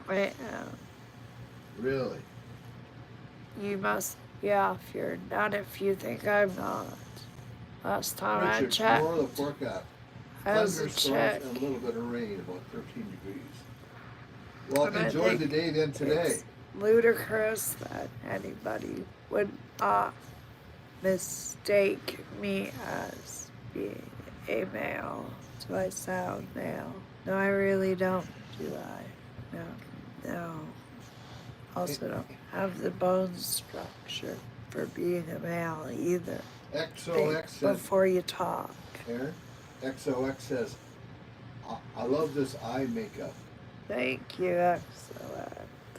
I am. Really? You must be off your nut if you think I'm not. Last time I Richard, checked, tomorrow the forecast. as a Thunderstorms check, and a little bit of rain, about 13 degrees. Well, And I enjoy think the day then today. it's ludicrous that anybody would not mistake me as being a male. Do I sound male? No, I really don't, do I? No. Also don't have the bone structure for being a male either. XOX says, Before you talk. Aaron, XOX says, I love this eye makeup. Thank you, XOX.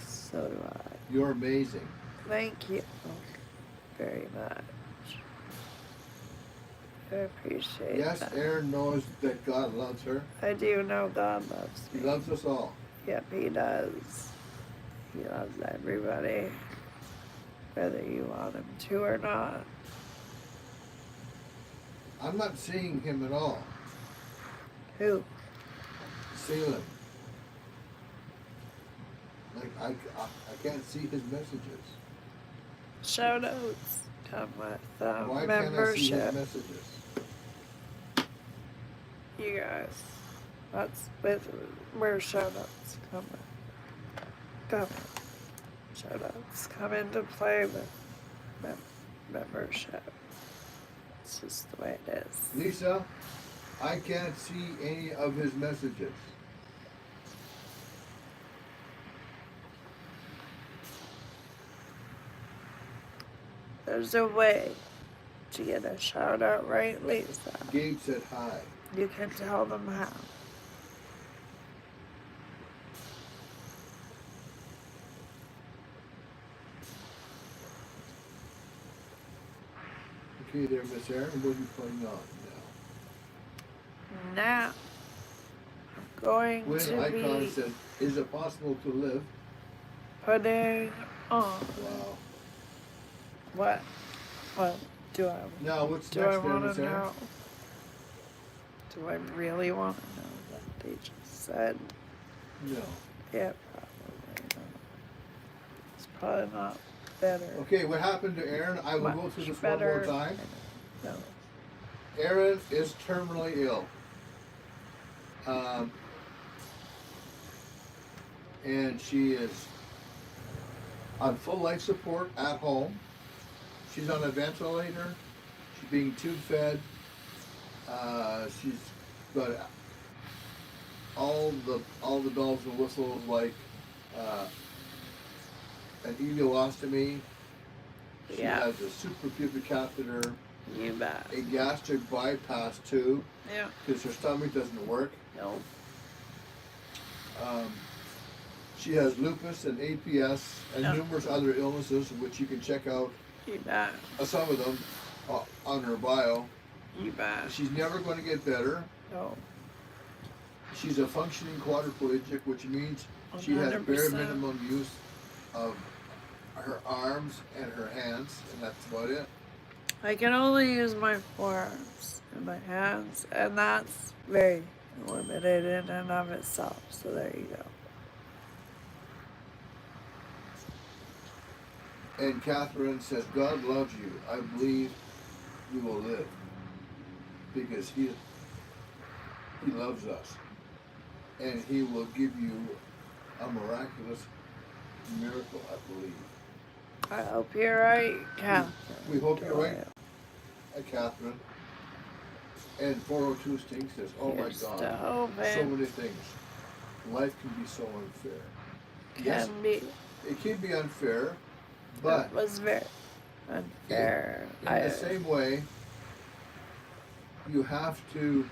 So do I. You're amazing. Thank you very much. I appreciate Yes, that. Aaron knows that God loves her. I do know God loves He me. loves us all. Yep, he does. He loves everybody, whether you want him to or not. I'm not seeing him at all. Who? Salem. Like, I can't see his messages. Show notes come with Why can't I see membership. his messages? You guys, that's with where show notes come in. Show notes come into play with membership. It's just the way it is. Lisa, I can't see any of his messages. There's a way to get a shout out, right, Lisa? Gabe said hi. You can tell them how. Okay there, Miss Aaron, what are you putting on now? Now, I'm going When to Icon be said, is it possible to live? putting on. Wow. What? What do I? Now, what's Do next I there, want Miss to Aaron? know? Do I really want to know what they just said? No. Yeah, probably not. It's probably not better. Okay, what happened to Aaron? I will Much go through this better. one more time. No. Aaron is terminally ill. And she is on full life support at home. She's on a ventilator. She's being tube fed. She's got all the bells and whistles like an ileostomy. She Yeah. has a suprapubic catheter, You bet. a gastric bypass tube Yeah. because her stomach doesn't work. No. She has lupus and APS and Yeah. numerous other illnesses, which you can check out You bet. some of them on her bio. You bet. She's never going to get better. No. She's a functioning quadriplegic, which means she has bare 100%. minimum use of her arms and her hands, and that's about it. I can only use my forearms and my hands, and that's very limited in and of itself. So there you go. And Catherine says, God loves you. I believe you will live. Because he loves us. And he will give you a miraculous miracle, I believe. I hope you're right, Catherine. We hope you're right, Catherine. And 402 Sting says, oh my Here's God, to hoping. so many things. Life can be so unfair. Can be. It can be unfair, but it was very unfair. In the same way, you have to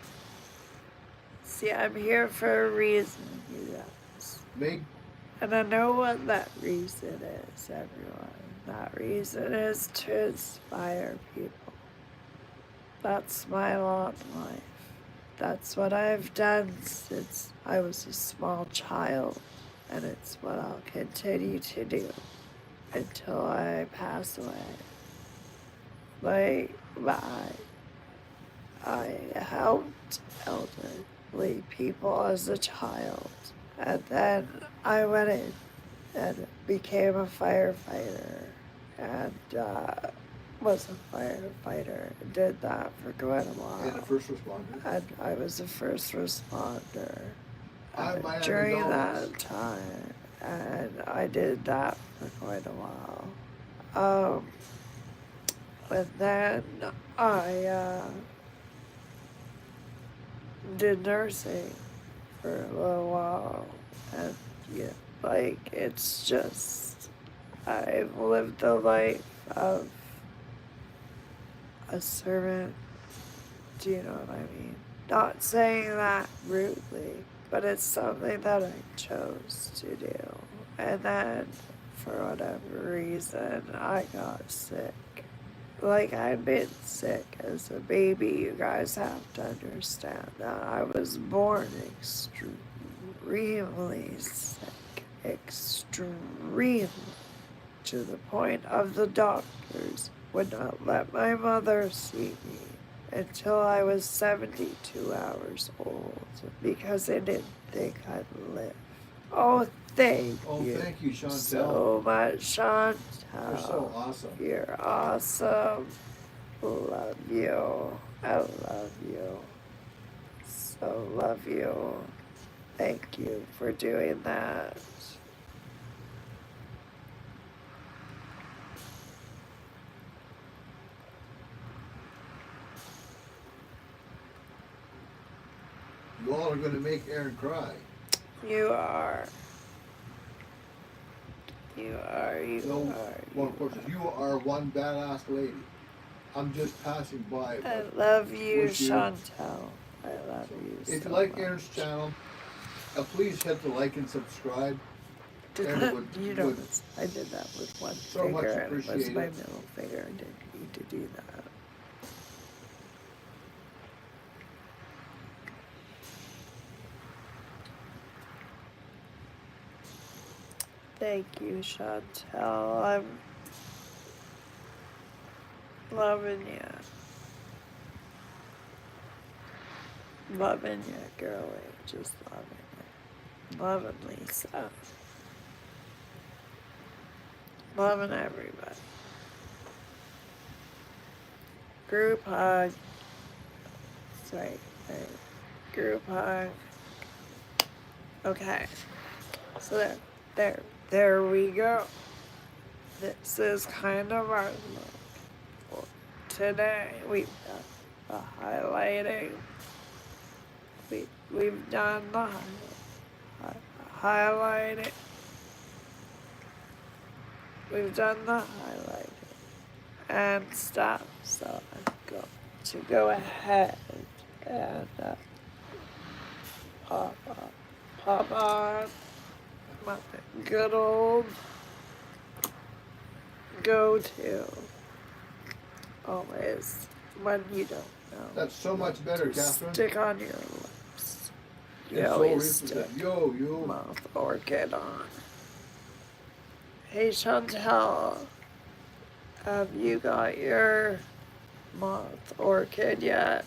see. I'm here for a reason, you guys. make. And I know what that reason is, everyone. That reason is to inspire people. That's my lot in life. That's what I've done since I was a small child. And it's what I'll continue to do until I pass away. I helped elderly people as a child. And then I went in and became a firefighter. And was a firefighter and did that for quite a while. And a first responder. And I was a first responder during that time. And I did that for quite a while. And then I did nursing for a little while. And yeah, like, it's just, I've lived the life of a servant. Do you know what I mean? Not saying that rudely, but it's something that I chose to do. And then, for whatever reason, I got sick. Like, I've been sick as a baby. You guys have to understand that. I was born extremely sick. Extremely. To the point of the doctors would not let my mother see me until I was 72 hours old because they didn't think I'd live. Oh, thank you. Thank you, Chantel. So much, Chantel. You're so awesome. You're awesome. Love you. I love you. So love you. Thank you for doing that. You all are going to make Aaron cry. You are. You are. You are one badass lady. I'm just passing by. I love you, Chantel. I love you so If you like much. Aaron's channel, please hit the like and subscribe. I did that with one so much finger, and it was appreciated. my middle finger. I didn't need to do that. Thank you, Chantel. I'm loving you. Loving you, girlie. Just loving you. Loving Lisa. Loving everybody. Group hug. Sorry. Group hug. Okay. So there we go. This is kind of our look. Today we've done the highlighting. We've done the highlighting. We've done the highlighting and stuff. So I'm going to go ahead and pop on my good old go-to. Always when you don't know. That's so much better, Catherine. Stick on your lips. You It's always so stick yo. Moth Orchid on. Hey Chantel, have you got your Moth Orchid yet?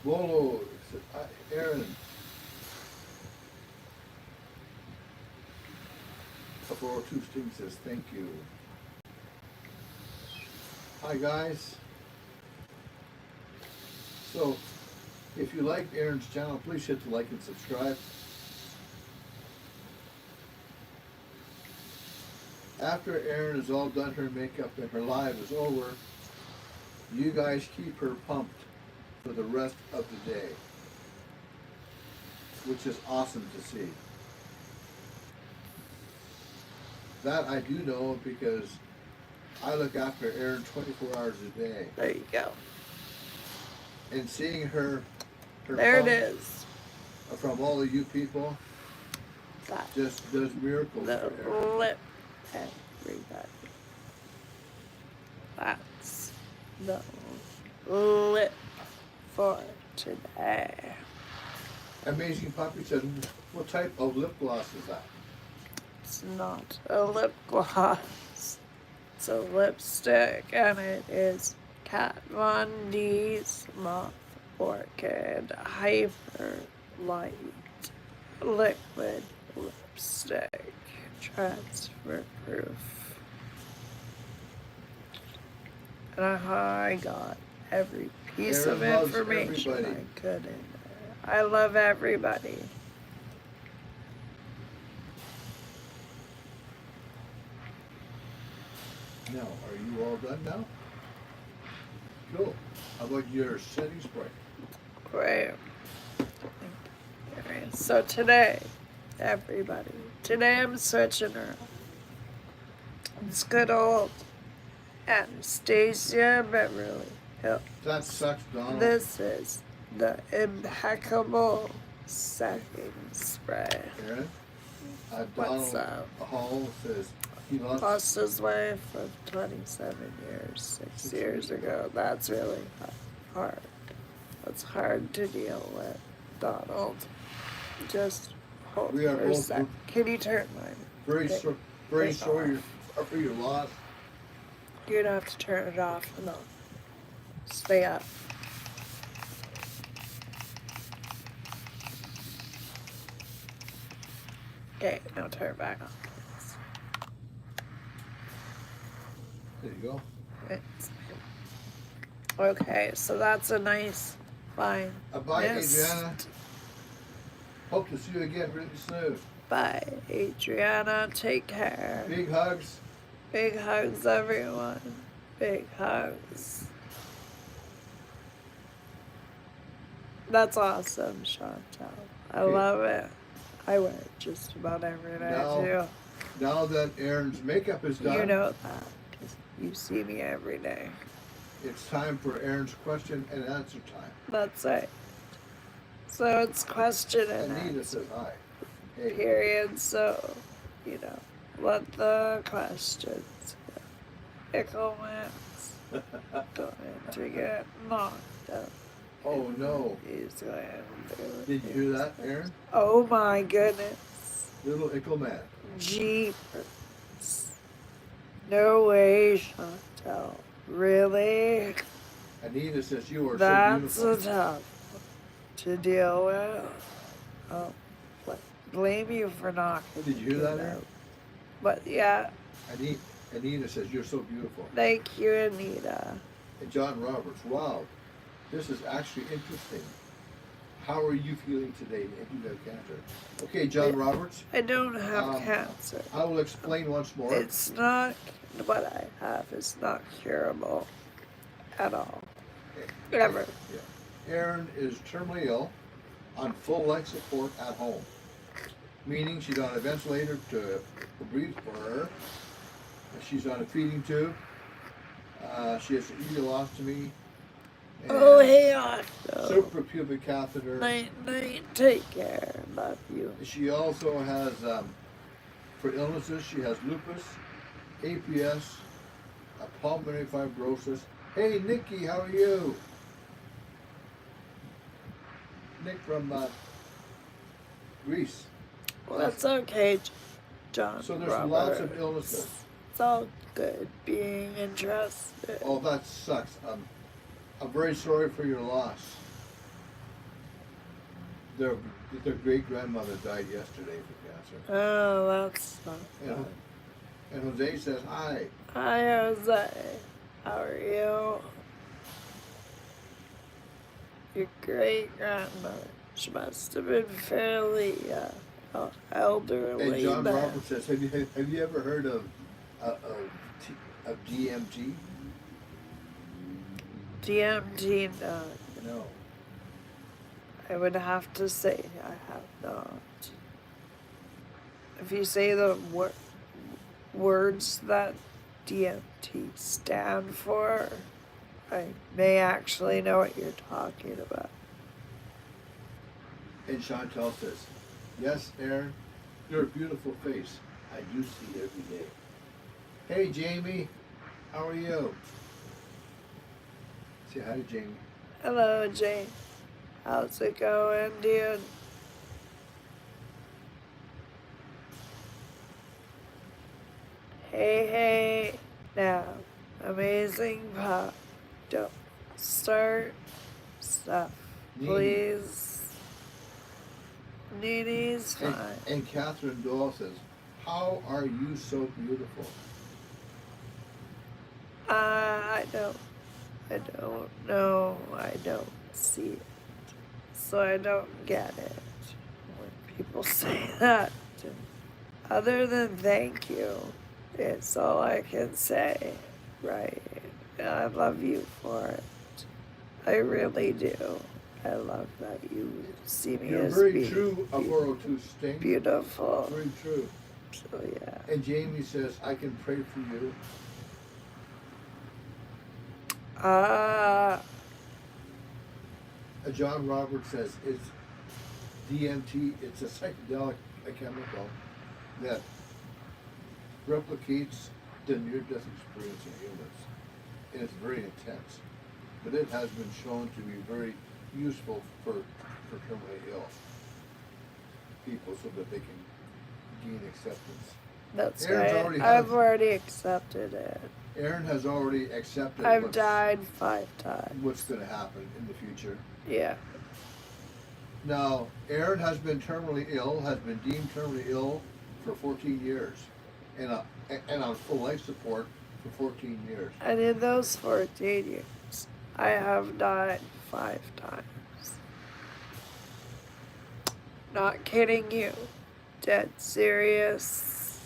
Whoa, Aaron. 402 Sting says thank you. Hi guys. So, if you like Erin's channel, please hit the like and subscribe. After Erin is all done her makeup and her live is over, you guys keep her pumped for the rest of the day, which is awesome to see. That I do know because I look after Erin 24 hours a day. There you go. And seeing her There it pump is. from all of you people That just does miracles the for Erin. lip, everybody. That's the lip for today. Amazing Puppy says, what type of lip gloss is that? It's not a lip gloss. It's a lipstick, and it is Kat Von D's Moth Orchid Hyperlight Liquid Lipstick. Transfer proof. And I got every piece Erin of loves information everybody. I could in there. I love everybody. Now, are you all done now? Cool. How about your setting spray? Great. Alright, so today, everybody, today I'm switching her. It's good old Anastasia Beverly Hills. That sucks, Donald. This is the Impeccable Setting Spray. Erin, What's Donald up? Hall says he Lost his wife of 27 years, 6 years ago. That's really hard. That's hard to deal with, Donald. Just hold We are for a both sec. Can you turn mine? very Okay. very Take sorry off. for your loss. You're gonna have to turn it off and I'll stay up. Okay, now turn it back on. There you go. It's- Okay, so that's a nice, fine Bye, mist. Adriana. Hope to see you again really soon. Bye, Adriana. Take care. Big hugs. Big hugs, everyone. Big hugs. That's awesome, Chantal. I Okay. love it. I wear it just about every day, Now that Erin's makeup is too. done, You know that, 'cause you see me every day. it's time for Erin's question and answer time. That's it. So it's question and Anita answer says hi. Hey. period. So, you know, let the questions go. Pickle wins. Going to get knocked out. Oh no. He's going to do it. Did you hear that, Erin? Oh my goodness. Little Ickle Man. Jeepers. No way, Chantal. Really? Anita says you are That's so a beautiful. tough one to deal with. Oh, blame you for knocking. Did you hear the that, kid Erin? out. But yeah, Anita says you're so beautiful. thank you, Anita. And John Roberts, wow, this is actually interesting. How are you feeling today? And you have cancer. Okay, John Roberts, I don't have Um, cancer. I will explain once more. It's not, what I have is not curable at all. Ever. Yeah. Erin is terminally ill on full life support at home, meaning she's on a ventilator to breathe for her. She's on a feeding tube. She has an ileostomy. And Oh, hey, Octo. suprapubic catheter. Night, night. Take care. Love you. She also has, for illnesses, she has lupus, APS, pulmonary fibrosis. Hey, Nikki, how are you? Nick from Greece. Well, that's okay, John. So there's Robert. lots of illnesses. It's all good being interested. Oh, that sucks. I'm very sorry for your loss. Their great grandmother died yesterday for cancer. Oh, that's not And, fun. and Jose says hi. Hi, Jose. How are you? Your great grandmother. She must have been fairly elderly. And John then. Roberts says, have you ever heard of DMT? DMT, no. No. I would have to say I have not. If you say the words that DMT stand for, I may actually know what you're talking about. And Chantal says, yes, Aaron, your beautiful face. I do see every day. Hey, Jamie, how are you? Say hi to Jamie. Hello, Jane. How's it going, dude? Hey. Now, amazing pop. Don't start stuff, please. Nini's fine. And Catherine Doyle says, how are you so beautiful? I don't know. I don't see it. So I don't get it when people say that. Other than thank you, it's all I can say, right? I love you for it. I really do. I love that you see me You're as very being true, a 402 Sting. beautiful. Very true. So yeah. And Jamie says, I can pray for you. John Roberts says, it's DMT, it's a psychedelic chemical that replicates the near-death experience in humans. And it's very intense. But it has been shown to be very useful for terminally ill people so that they can gain acceptance. That's Aaron's right. I've already accepted it. Aaron has already accepted I've died 5 times. what's going to happen in the future. Yeah. Now, Aaron has been terminally ill, has been deemed terminally ill for 14 years, and on full life support for 14 years. And in those 14 years, I have died 5 times. Not kidding you. Dead serious.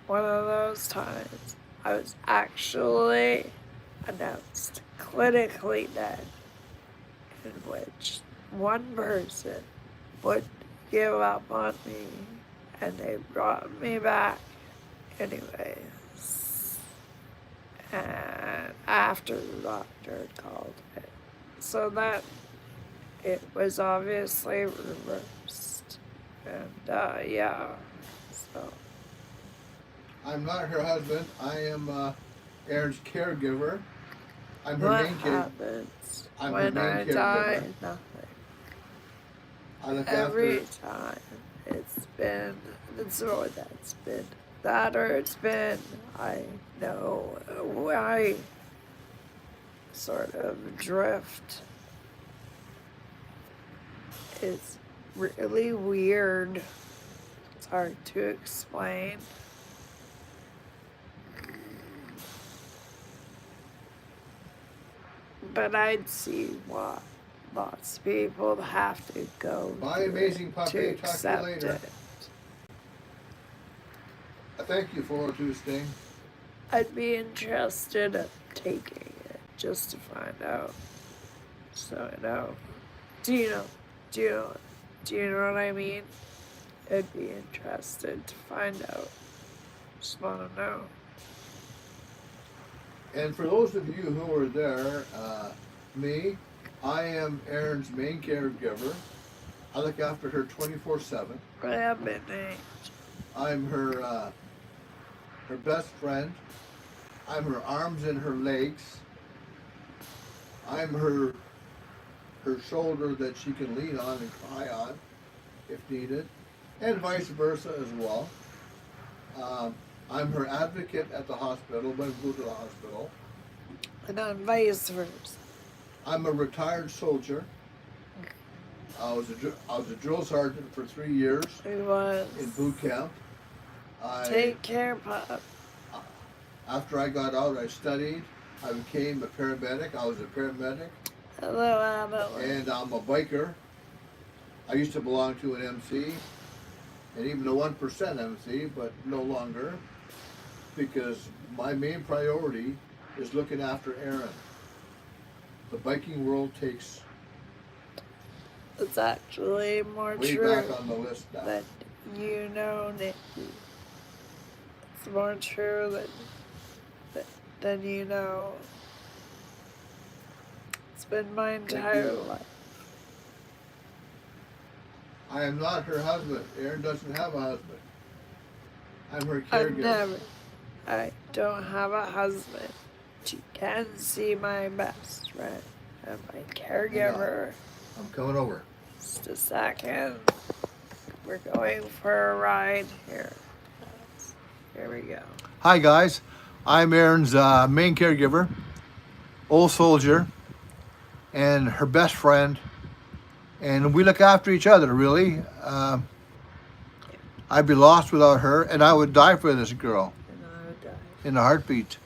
One of those times, I was actually announced clinically dead, in which one person would give up on me, and they brought me back anyways. And after the doctor had called it. So that it was obviously reversed. And yeah, so. I'm not her husband. I am Aaron's caregiver. I'm her What main happens I'm when her I main die? caregiver. Nothing. I look Every after. time it's been that, or it's been, I know, I sort of drift. It's really weird. It's hard to explain. But I'd see what lots of people have to go Bye, amazing puppy. to Talk to you accept later. it. Thank you, 402 Sting. I'd be interested in taking it just to find out. So I know. Do you know what I mean? I'd be interested to find out. Just want to know. And for those of you who are there, I am Aaron's main caregiver. I look after her 24/7. I have been named. I'm her best friend. I'm her arms and her legs. I'm her shoulder that she can lean on and cry on if needed, and vice versa as well. I'm her advocate at the hospital when we go to the hospital. And then vice versa. I'm a retired soldier. I was a drill sergeant for 3 years It was. in boot camp. Take care, Pop. After I got out, I studied. I became a paramedic. I was a paramedic. Hello, Adeline. And I'm a biker. I used to belong to an MC, and even a 1% MC, but no longer, because my main priority is looking after Aaron. The biking world takes It's actually more way true back on the list now. than you know, Nikki. It's more true than you know. It's been my entire you. life. I am not her husband. Aaron doesn't have a husband. I'm her caregiver. I don't have a husband. But you can see my best friend and my caregiver. I'm coming over. Just a second. We're going for a ride here. Here we go. Hi guys, I'm Aaron's main caregiver, old soldier, and her best friend, and we look after each other really. I'd be lost without her, and I would die for this girl And I would die. in a heartbeat.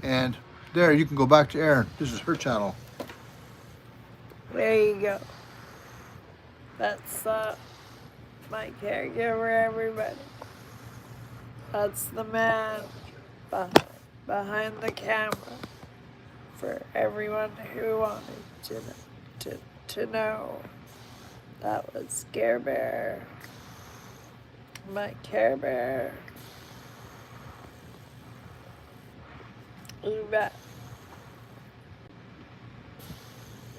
And there, you can go back to Aaron. This is her channel. There you go. That's my caregiver, everybody. That's the man behind the camera for everyone who wanted to know. That was Care Bear. My Care Bear. You bet.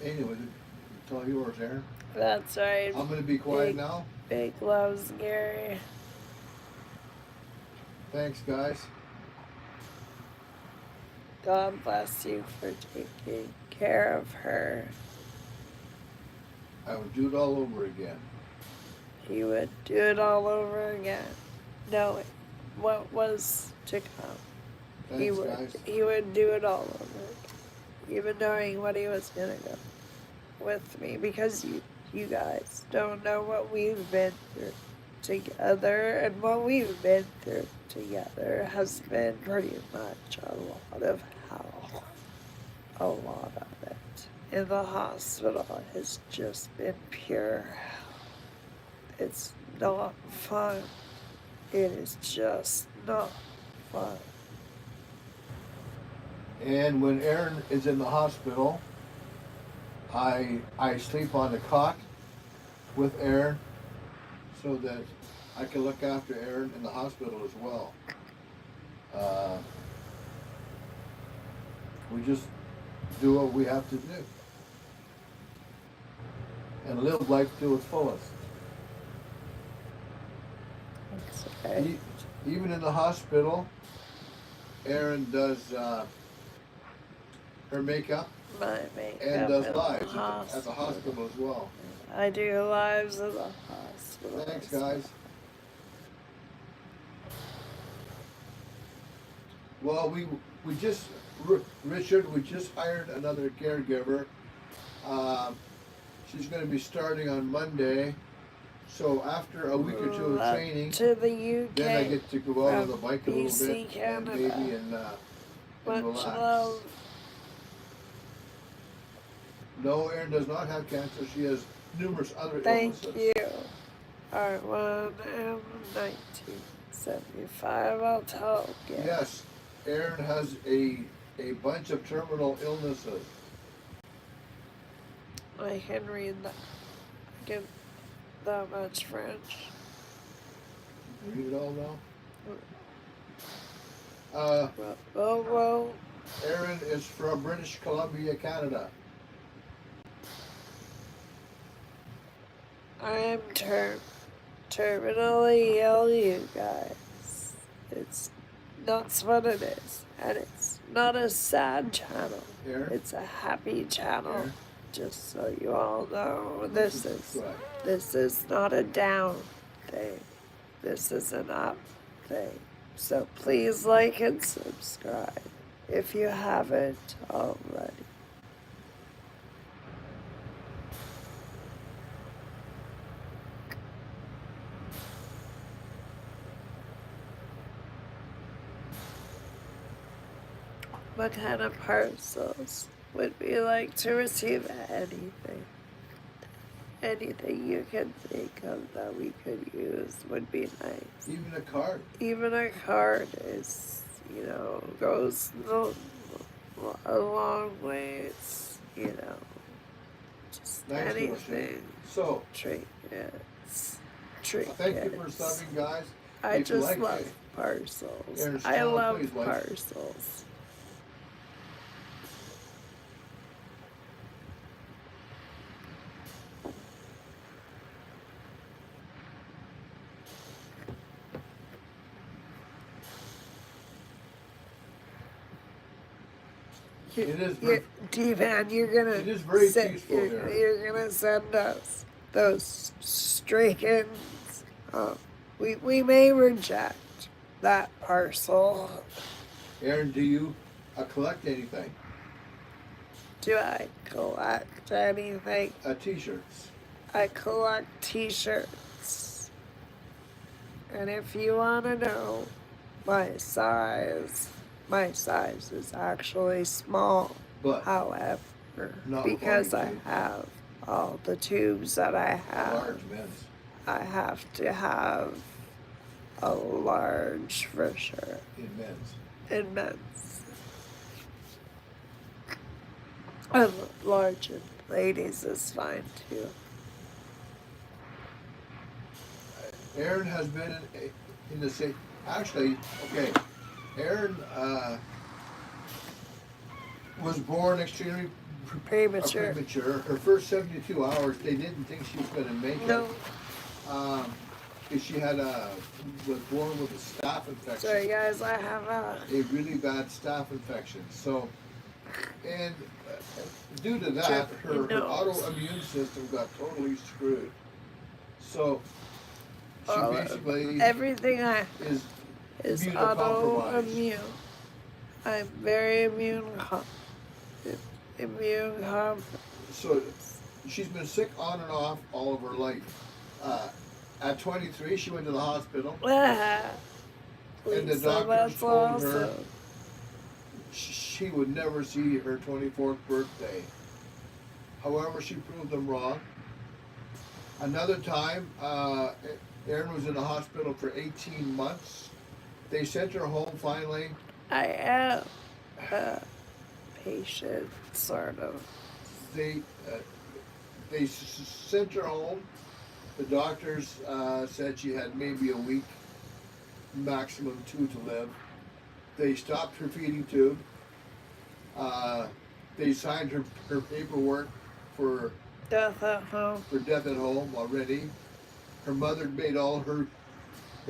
Anyway, it's all yours, Aaron. That's right. I'm going to be quiet now. Big loves, Gary. Thanks, guys. God bless you for taking care of her. I would do it all over again. He would do it all over again, knowing what was to come. Thanks, guys. He would do it all over again, even knowing what he was gonna go with me, because you guys don't know what we've been through together, and what we've been through together has been pretty much a lot of hell. A lot of it in the hospital has just been pure hell. It's not fun. It is just not fun. And when Aaron is in the hospital, I sleep on the cot with Aaron so that I can look after Aaron in the hospital as well. We just do what we have to do and live life to its fullest. Okay. Even in the hospital, Aaron does her makeup My makeup and does in the lives at the hospital. hospital as well. I do lives in the hospital. Thanks, guys. Well, we just, Richard, we just hired another caregiver. She's going to be starting on Monday. So after a week or two of Love training, to the UK. then I get to go out on the bike a little BC, bit Canada. and maybe and Much relax. love. No, Erin does not have cancer. She has numerous other Thank illnesses. you. R1 and 1975. I'll tell you. Yes, Erin has a bunch of terminal illnesses. I can read that. I can that much French. Read it all now. Well, Erin is from British Columbia, Canada. I am terminally ill, you guys. That's what it is. And it's not a sad channel. Erin? It's a happy channel. Erin? Just so you all know, this is not a down thing. This is an up thing. So please like and subscribe if you haven't already. what kind of parcels would we like to receive? Anything. Anything you can think of that we could use would be nice. Even a card. Even a card is, goes a long ways, just Nice little shape. anything. So, Trinkets. thank you for stopping, guys. I If you just like love it, parcels. Aaron's I channel, love please like. parcels. It is D-Van, you're gonna It is very peaceful here. You're gonna send us those stray-ins. We may reject that parcel. Aaron, do you collect anything? Do I collect anything? T-shirts. I collect t-shirts. And if you wanna know my size is actually small. But However, not because I quality. have all the tubes that I have, Large men's. I have to have a large for sure. In men's. In men's. And large in ladies is fine too. Aaron has been in the same. Actually, okay. Aaron was born extremely Premature. Her first 72 hours, they didn't think she was going to make No. it. Because she was born with a staph infection. Sorry guys, I have a really bad staph infection. So, and due to that, her autoimmune system got totally screwed. So, she basically everything I is immunocompromised. autoimmune. I'm very immune So she's been sick on and off all of her life. At 23, she went to the hospital, and the doctors told her she would never see her 24th birthday. However, she proved them wrong. Another time, Erin was in the hospital for 18 months. They sent her home finally. I am a patient, sort of. They sent her home. The doctors said she had maybe a week, maximum 2 to live. They stopped her feeding tube. They signed her paperwork for Death at home. Already. Her mother made all her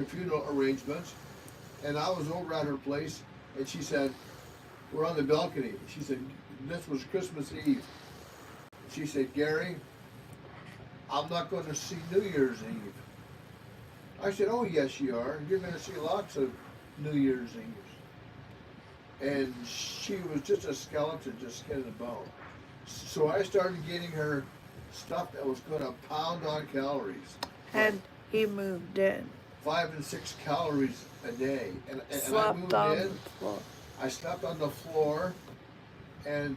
funeral arrangements. And I was over at her place, and she said, we're on the balcony. She said, this was Christmas Eve. She said, Gary, I'm not going to see New Year's Eve. I said, oh, yes, you are. You're going to see lots of New Year's Eves. And she was just a skeleton, just skin and bone. So I started getting her stuff that was going to pound on calories. And he moved in. 5 and 6 calories a day. And I Slept moved on in. the floor. I slept on the floor, and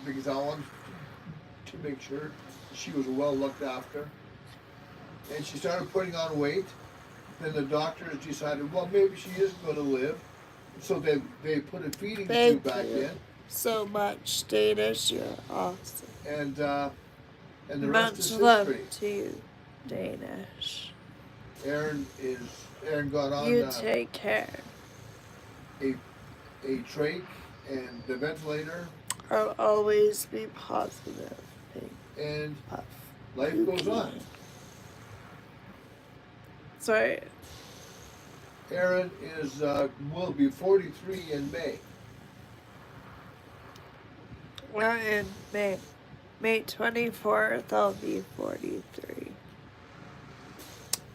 because I wanted to make sure she was well looked after. And she started putting on weight. Then the doctors decided, well, maybe she isn't going to live. So they put a feeding tube back in. So much, Danish. You're awesome. And the rest is Much love history. to you, Danish. Aaron got on You take care. a trach and the ventilator, I'll always be positive. and life goes on. Sorry. Aaron will be 43 in May. We're in May. May 24th, I'll be 43.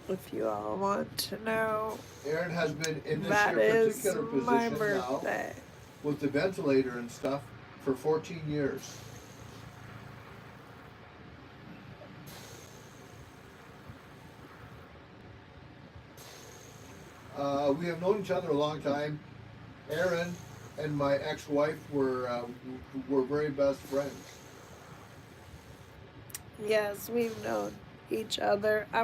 If you all want to know, Aaron has been in this that here is particular my position birthday. now with the ventilator and stuff for 14 years. We have known each other a long time. Aaron and my ex-wife were very best friends. Yes, we've known each other. I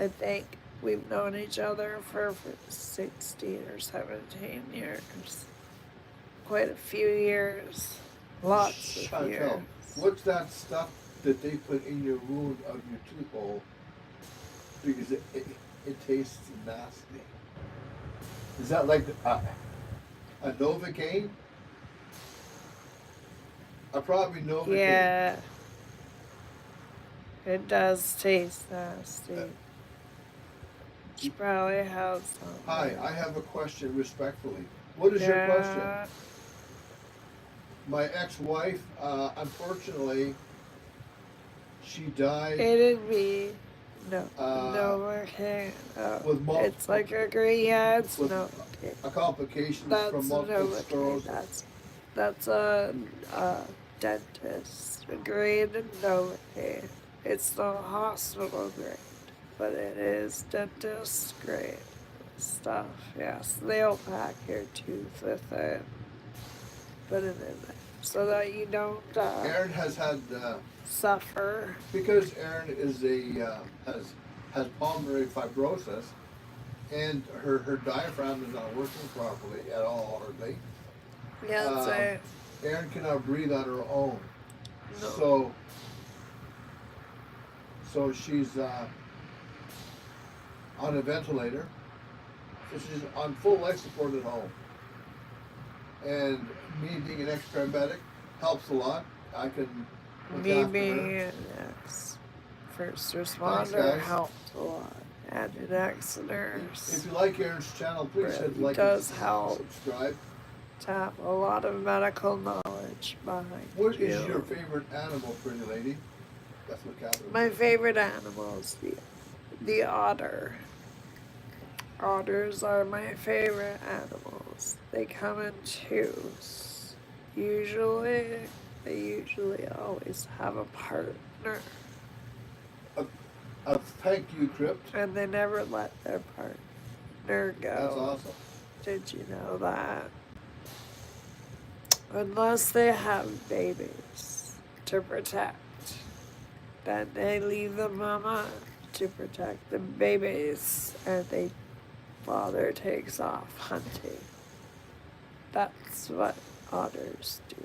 think we've known each other for 16 or 17 years. Quite a few years. Lots of Chantel, years. what's that stuff that they put in your wound of your tooth hole? Because it tastes nasty. Is that like a Novocaine? Probably Novocaine. Yeah. It does taste nasty. She probably has some. Hi, I have a question respectfully. What is your question? My ex-wife, unfortunately, she died. It'd be Novocaine. with It's like a green. Yeah, it's with Novocaine. a complication That's from multiple Novocaine. sclerosis. That's a dentist grade Novocaine. It's the hospital grade, but it is dentist grade stuff. Yes, they'll pack your tooth with it, put it in there, so that you don't Erin has had suffer. because Erin is has pulmonary fibrosis, and her diaphragm is not working properly at all, hardly. Yeah, that's right. Erin cannot breathe on her own, No. so she's on a ventilator. So she's on full life support at home. And me being an ex-paramedic helps a lot. I can look Me after being her. an ex-first Thanks, responder guys. helped a lot, and an ex-nurse. If you like Erin's channel, please Really hit like does and help. subscribe. To have a lot of medical knowledge behind What you. is your favorite animal, pretty lady? That's what Catherine My said. favorite animal is the otter. Otters are my favorite animals. They come in twos. They usually always have a partner. Thank you, Crypt. And they never let their partner go. That's awesome. Did you know that? Unless they have babies to protect. Then they leave the mama to protect the babies, and father takes off hunting. That's what otters do.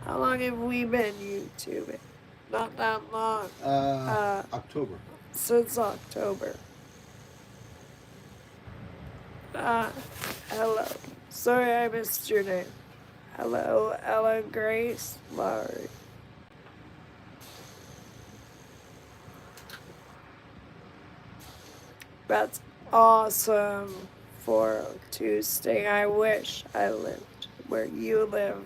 How long have we been YouTubing? Not that long. October. Since October. Hello. Sorry I missed your name. Hello, Ella Grace Lauder. That's awesome for Tuesday. I wish I lived where you live.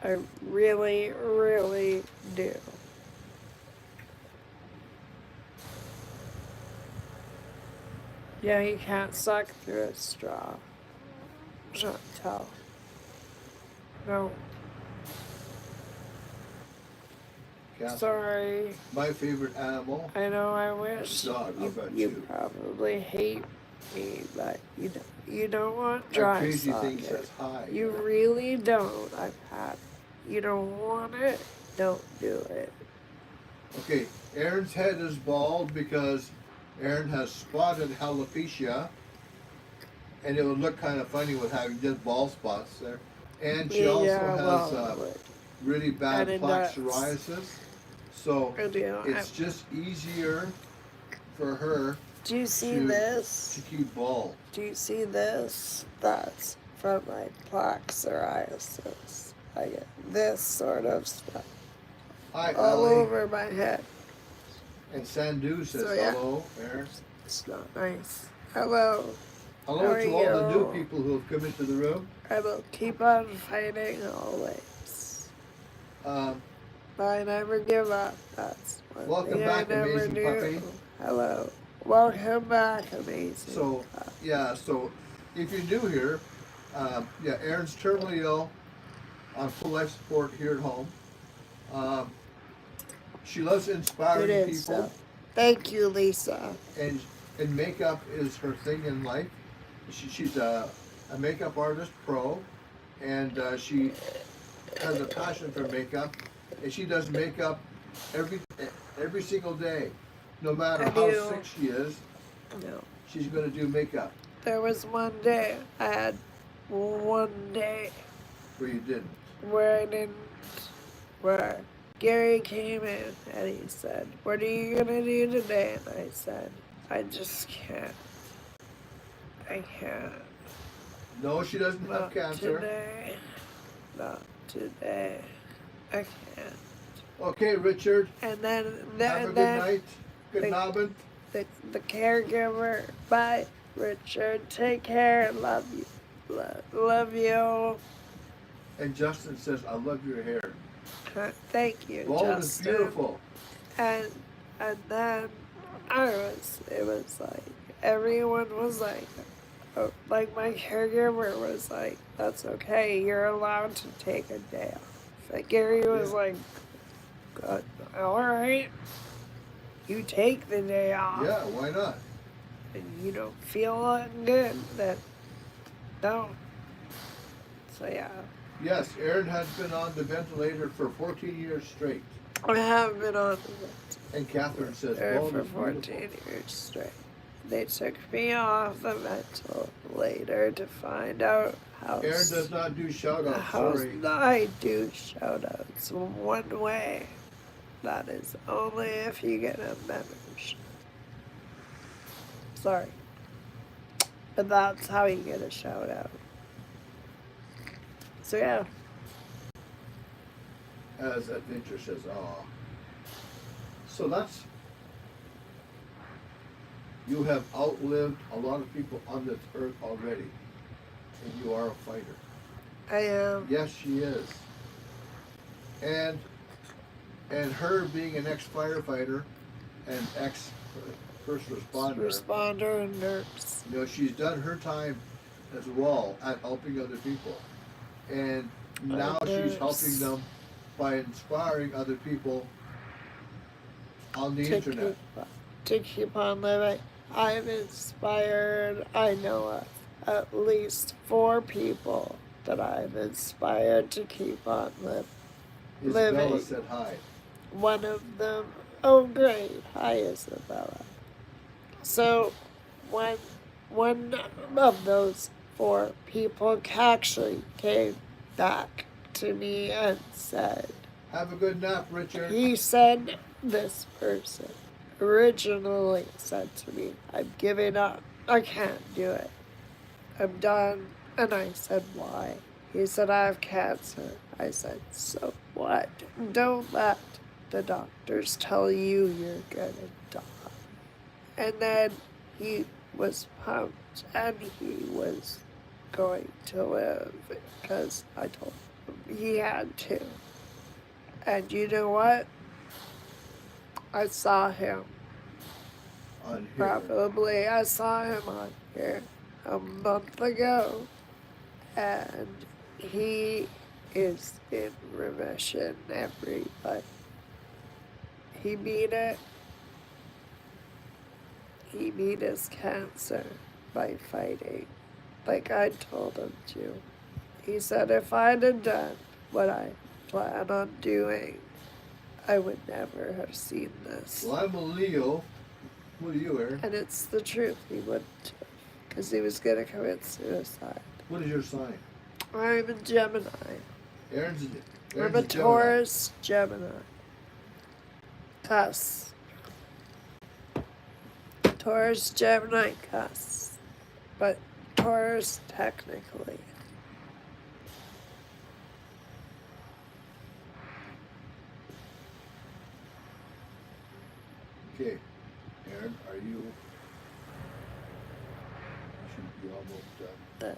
I really, really do. Yeah, you can't suck through a straw. Chantel. No. Catherine. Sorry. My favorite animal. I know I wish Dog, how about you you? probably hate me, but you don't want dry Crazy thing socket. says hi. You really don't. You don't want it, don't do it. Okay, Erin's head is bald because Erin has spotted alopecia, and it would look kind of funny with having just bald spots there. And she also has really bad plaque psoriasis, so it's just easier for her Do you see to this? keep bald. Do you see this? That's from my plaque psoriasis. I get this sort of stuff Hi, all Ellie. over my head. And Sandu says So, yeah. hello, Erin. It's not nice. Hello. Hello How to are all the new you? people who have come into the room. I will keep on fighting always. I never give up. That's one Welcome thing back, I never amazing do. puppy. Hello. Welcome back, amazing. So, yeah, so if you're new here, Erin's terminally ill on full life support here at home. She loves inspiring It is, people. Thank you, Lisa. and makeup is her thing in life. She's a makeup artist pro, and she has a passion for makeup, and she does makeup every single day, no matter how sick she is. No. She's going to do makeup. There was one day, I had one day Where you didn't. where I didn't, where Gary came in and he said, "What are you gonna do today?" And I said, "I just can't. I can't. No, she doesn't have cancer. Today. Not today. I can't." Okay, Richard. And then have a good night. Good nobbin. The caregiver. Bye, Richard. Take care. Love you. Love you. And Justin says, "I love your hair. Thank you, Gold is Justin." beautiful." And then it was like, everyone was like, oh, like my caregiver was like, "That's okay, you're allowed to take a day off." And Gary was like, "All right, you take the day off. Yeah, why not? And you don't feel good, then don't." So yeah. Yes, Aaron has been on the ventilator for 14 years straight. I have been on And Catherine says, there "Gold for is 14 beautiful." years straight. They took me off the ventilator to find out how. Aaron does not do shout-outs, sorry. I do shout-outs one way. That is only if you get a membership. Sorry. But that's how you get a shout-out. So yeah. As Adventure says, "Aw." So that's, you have outlived a lot of people on this earth already, and you are a fighter. I am. Yes, she is. And her being an ex-firefighter and ex-first responder, And nurse. you know, she's done her time as well at helping other people. And now she's helping them by inspiring other people on the internet. To keep on living. I'm inspired. I know of at least 4 people that I'm inspired to keep on living. Isabella said hi. One of them, oh great, hi Isabella. So one of those 4 people actually came back to me and said, "Have a good nap, Richard." He said, this person originally said to me, "I'm giving up. I can't do it. I'm done." And I said, "Why?" He said, "I have cancer." I said, "So what? Don't let the doctors tell you you're gonna die." And then he was pumped and he was going to live because I told him he had to. And you know what? I saw him. On here. Probably I saw him on here a month ago. And he is in remission, everybody. He beat it. He beat his cancer by fighting, like I told him to. He said if I'd have done what I plan on doing, I would never have seen this. Well, I'm a Leo. What are you, Aaron? And it's the truth, he wouldn't have, because he was going to commit suicide. What is your sign? I'm a Gemini. Aaron's I'm a Taurus Gemini. Cuss. Taurus Gemini cuss. But Taurus technically. Okay, Aaron, are you? You should be almost done.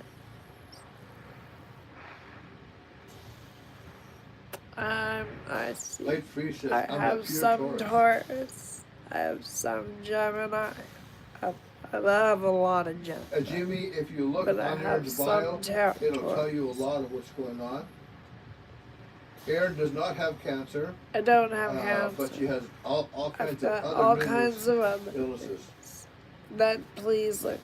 I see. Light Free says, I "I'm a have pure some Taurus." Taurus. I have some Gemini. I have a lot of Gemini. Jimmy, if you look But I on have Aaron's bio, some it'll tell you a lot of what's going on. Erin does not have cancer, I don't have cancer. but she has all I've kinds of got other all numerous kinds of other illnesses. things. That please look.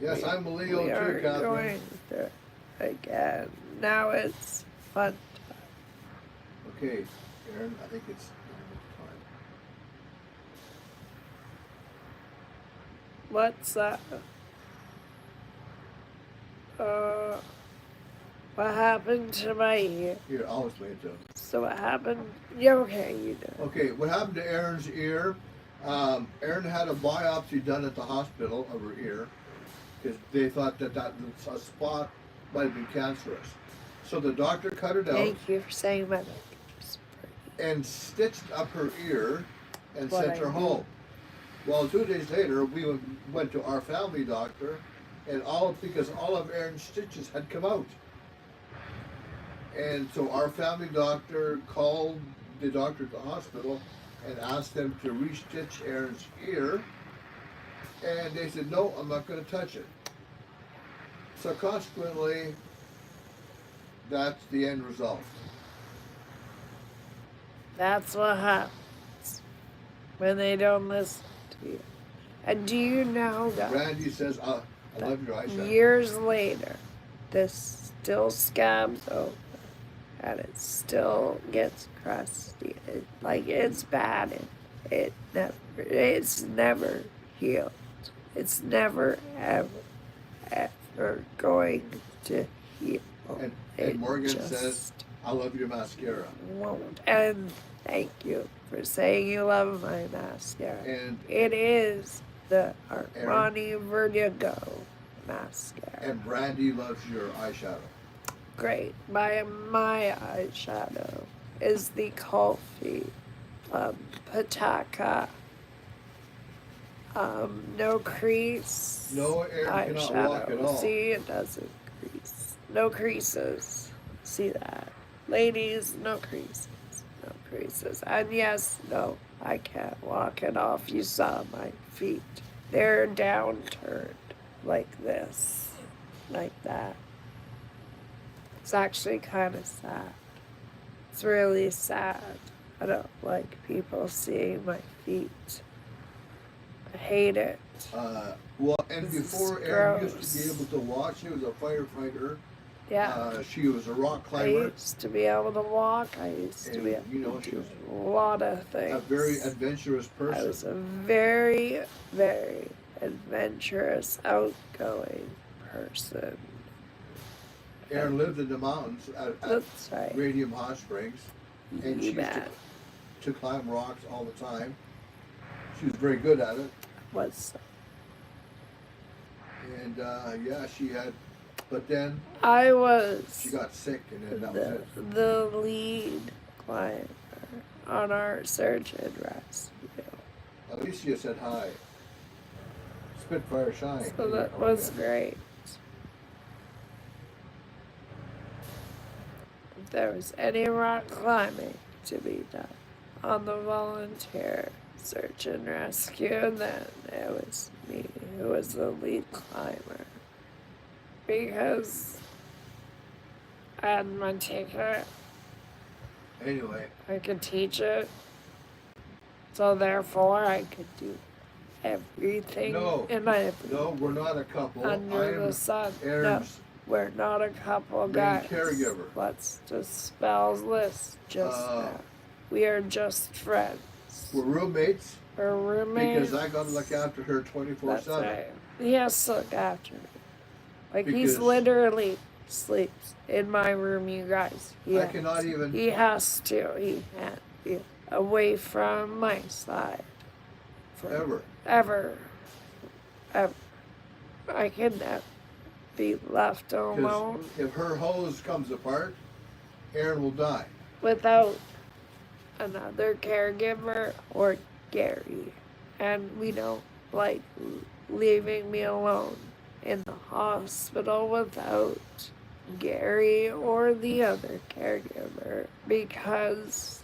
Yes, I'm a Leo We are too, Catherine. going through again. Now it's fun. Okay, Erin, I think it's time. What's that? What happened to my ear? Here, I'll explain it to him. So what happened? Yeah, okay, you do. Okay, what happened to Erin's ear? Erin had a biopsy done at the hospital of her ear because they thought that a spot might have been cancerous. So the doctor cut it out Thank you for saying my name. and stitched up her ear and What sent I her do. home. Well, 2 days later, we went to our family doctor, and because all of Erin's stitches had come out. And so our family doctor called the doctor at the hospital and asked them to restitch Erin's ear. And they said, no, I'm not going to touch it. So consequently, that's the end result. That's what happens when they don't listen to you. And do you know, guys, Randy says, I love your eyeshadow. years later, this still scabs open and it still gets crusty. It's bad. It's never healed. It's never, ever going to heal. And Morgan says, I love your mascara. Won't. And thank you for saying you love my mascara. And It is the Armani Vertigo mascara. And Brandy loves your eyeshadow. Great. My eyeshadow is the Kulfi Pataka. No crease. No, Erin cannot walk at all. See, it doesn't crease. No creases. See that? Ladies, no creases. No creases. And yes, no, I can't walk it off. You saw my feet. They're downturned like this. Like that. It's actually kind of sad. It's really sad. I don't like people seeing my feet. I hate it. Well, and This is before Erin used gross. to be able to walk, she was a firefighter. Yeah. She was a rock I climber. used to be able to walk. I used to And, be able you know, to she do was a lot of things. A very adventurous I person. was a very, very adventurous, outgoing person. Erin lived in the mountains at That's right. Radium Hot Springs, and You she used bet. to climb rocks all the time. She was very good at it. Was And yeah, she had, but then I was she got sick, and then that was it. the lead climber on our search and rescue. Alicia said hi. Spitfire Shine. So that was great. If there was any rock climbing to be done on the volunteer search and rescue, then it was me who was the lead climber. Because I had my ticket, Anyway, I could teach it, so therefore I could do everything No. in my no, we're not a couple. I under am the sun. No, Erin's we're not a couple, main guys. caregiver. Let's dispel this just now. We are just friends. We're roommates We're roommates. because I got to look after her 24/7. That's right. He has to look after me. Like he's Because- literally sleeps in my room, you guys. I cannot even. He has to. He can't be away from my side. Ever. Ever. I can never be left alone Because if her hose comes apart, Erin will die. without another caregiver or Gary. And we don't like leaving me alone in the hospital without Gary or the other caregiver because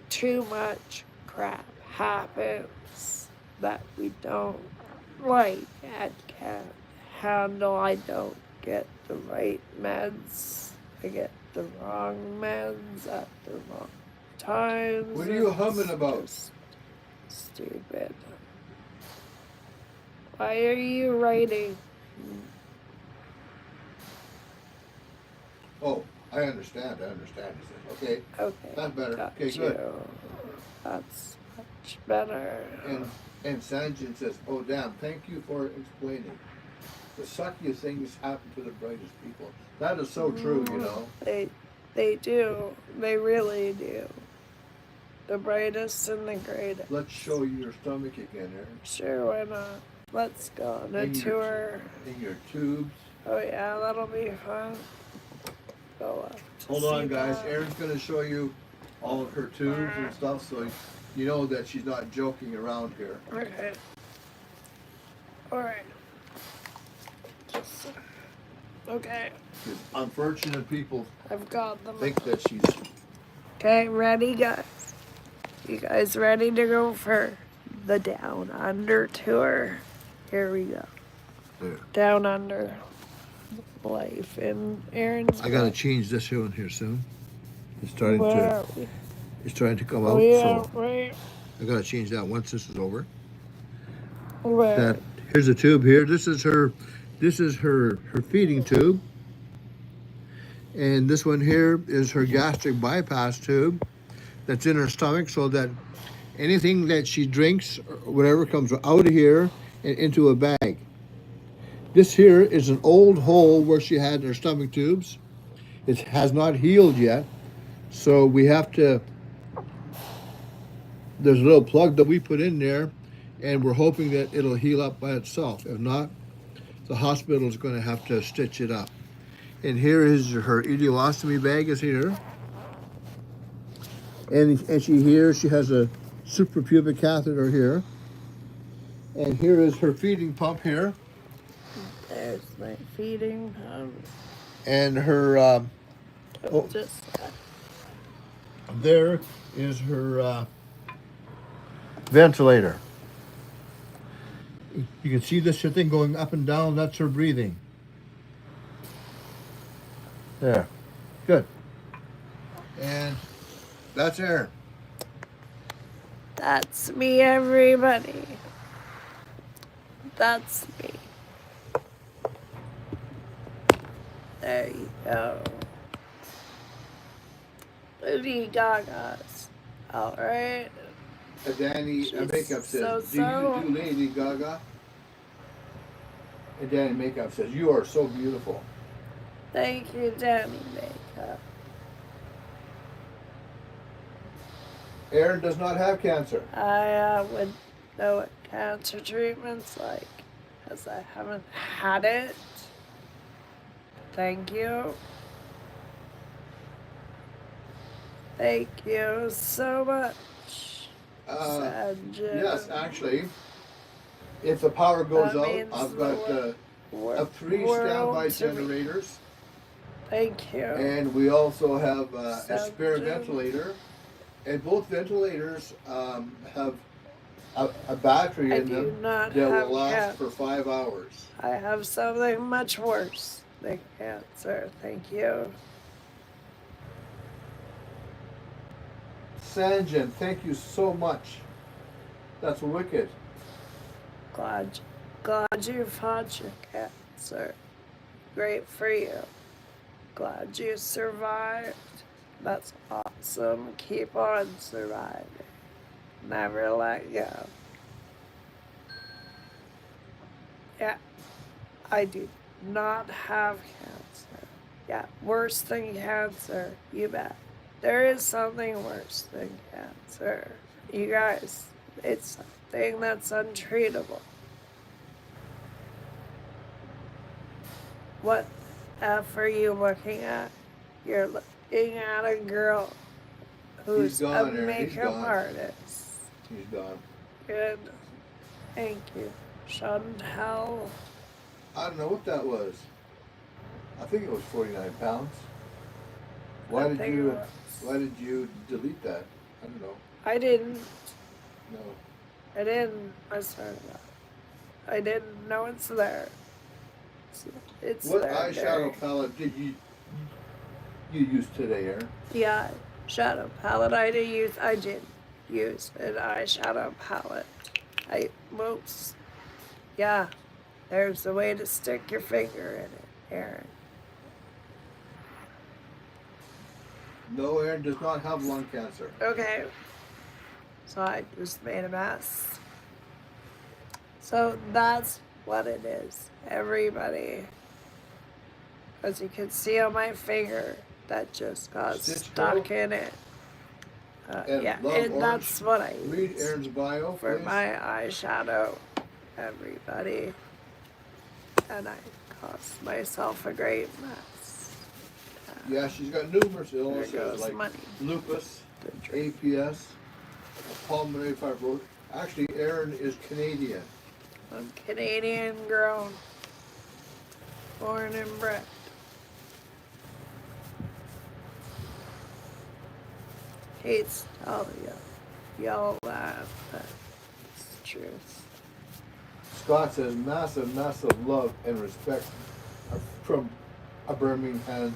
too much crap happens that we don't like and can't handle. I don't get the right meds. I get the wrong meds at the wrong times. What are you humming It's about? just stupid. Why are you writing? Oh, I understand. He says, okay, Okay. that's better. Got Okay, good. you. That's much better. And Sanjin says, oh damn, thank you for explaining. The suckiest things happen to the brightest people. That is so true, you know. They do. They really do. The brightest and the greatest. Let's show you your stomach again, Aaron. Sure, why not? Let's go on a In your tour. In your tubes. Oh yeah, that'll be fun. Go up. Hold on, guys. Erin's going to show you all of her tubes and stuff, so you know that she's not joking around here. Okay. Alright. Okay. Because unfortunate people I've got them. think that she's... Okay, ready, guys? You guys ready to go for the Down Under tour? Here we go. There. Down Under life in Aaron's. I got to change this one here soon. It's starting Where are we? It's starting to come out, Oh yeah, so right. I got to change that once this is over. Where? Here's a tube here. This is her feeding tube. And this one here is her gastric bypass tube that's in her stomach, so that anything that she drinks or whatever comes out of here and into a bag. This here is an old hole where she had her stomach tubes. It has not healed yet, so we have to, there's a little plug that we put in there, and we're hoping that it'll heal up by itself. If not, the hospital is going to have to stitch it up. And here is her ileostomy bag is here. And she has a suprapubic catheter here. And here is her feeding pump here. There's my feeding pump. And her, there is her ventilator. You can see this thing going up and down. That's her breathing. There. Good. And that's Erin. That's me, everybody. That's me. There you go. Lady Gaga's. Alright. Danny Makeup says, do you do Lady Gaga? And Danny Makeup says, you are so beautiful. Thank you, Danny Makeup. Erin does not have cancer. I would know what cancer treatment's like, because I haven't had it. Thank you. Thank you so much. Yes, actually, if the power goes out, I've got 3 standby generators. Thank you. And we also have a spare ventilator. And both ventilators have a battery in them that will last for 5 hours. I have something much worse than cancer. Thank you. Sanjan, thank you so much. That's wicked. Glad you fought your cancer. Great for you. Glad you survived. That's awesome. Keep on surviving. Never let go. Yeah, I do not have cancer. Yeah, worse than cancer. You bet. There is something worse than cancer. You guys, it's something that's untreatable. What F are you looking at? You're looking at a girl who's a makeup artist. He's gone. Good. Thank you. Chantel. I don't know what that was. I think it was 49 pounds. Why did you delete that? I don't know. I didn't. No. I didn't. I started that. I didn't know it's there. it's What very, eyeshadow palette did you use today, Aaron? the eyeshadow palette I did use an eyeshadow palette. Yeah, there's a way to stick your finger in it, Aaron. No, Aaron does not have lung cancer. Okay, so I just made a mess. So that's what it is, everybody. As you can see on my finger, that just got stuck in it. Yeah, and that's what I read use Aaron's bio for please. my eyeshadow, everybody. And I cost myself a great mess. Yeah, she's got numerous There illnesses goes like money. lupus, The drink. APS, pulmonary fibrosis. Actually, Aaron is Canadian. I'm Canadian grown, born and bred. Hates all y'all laugh, but it's the truth. Scott says massive love and respect from Birmingham,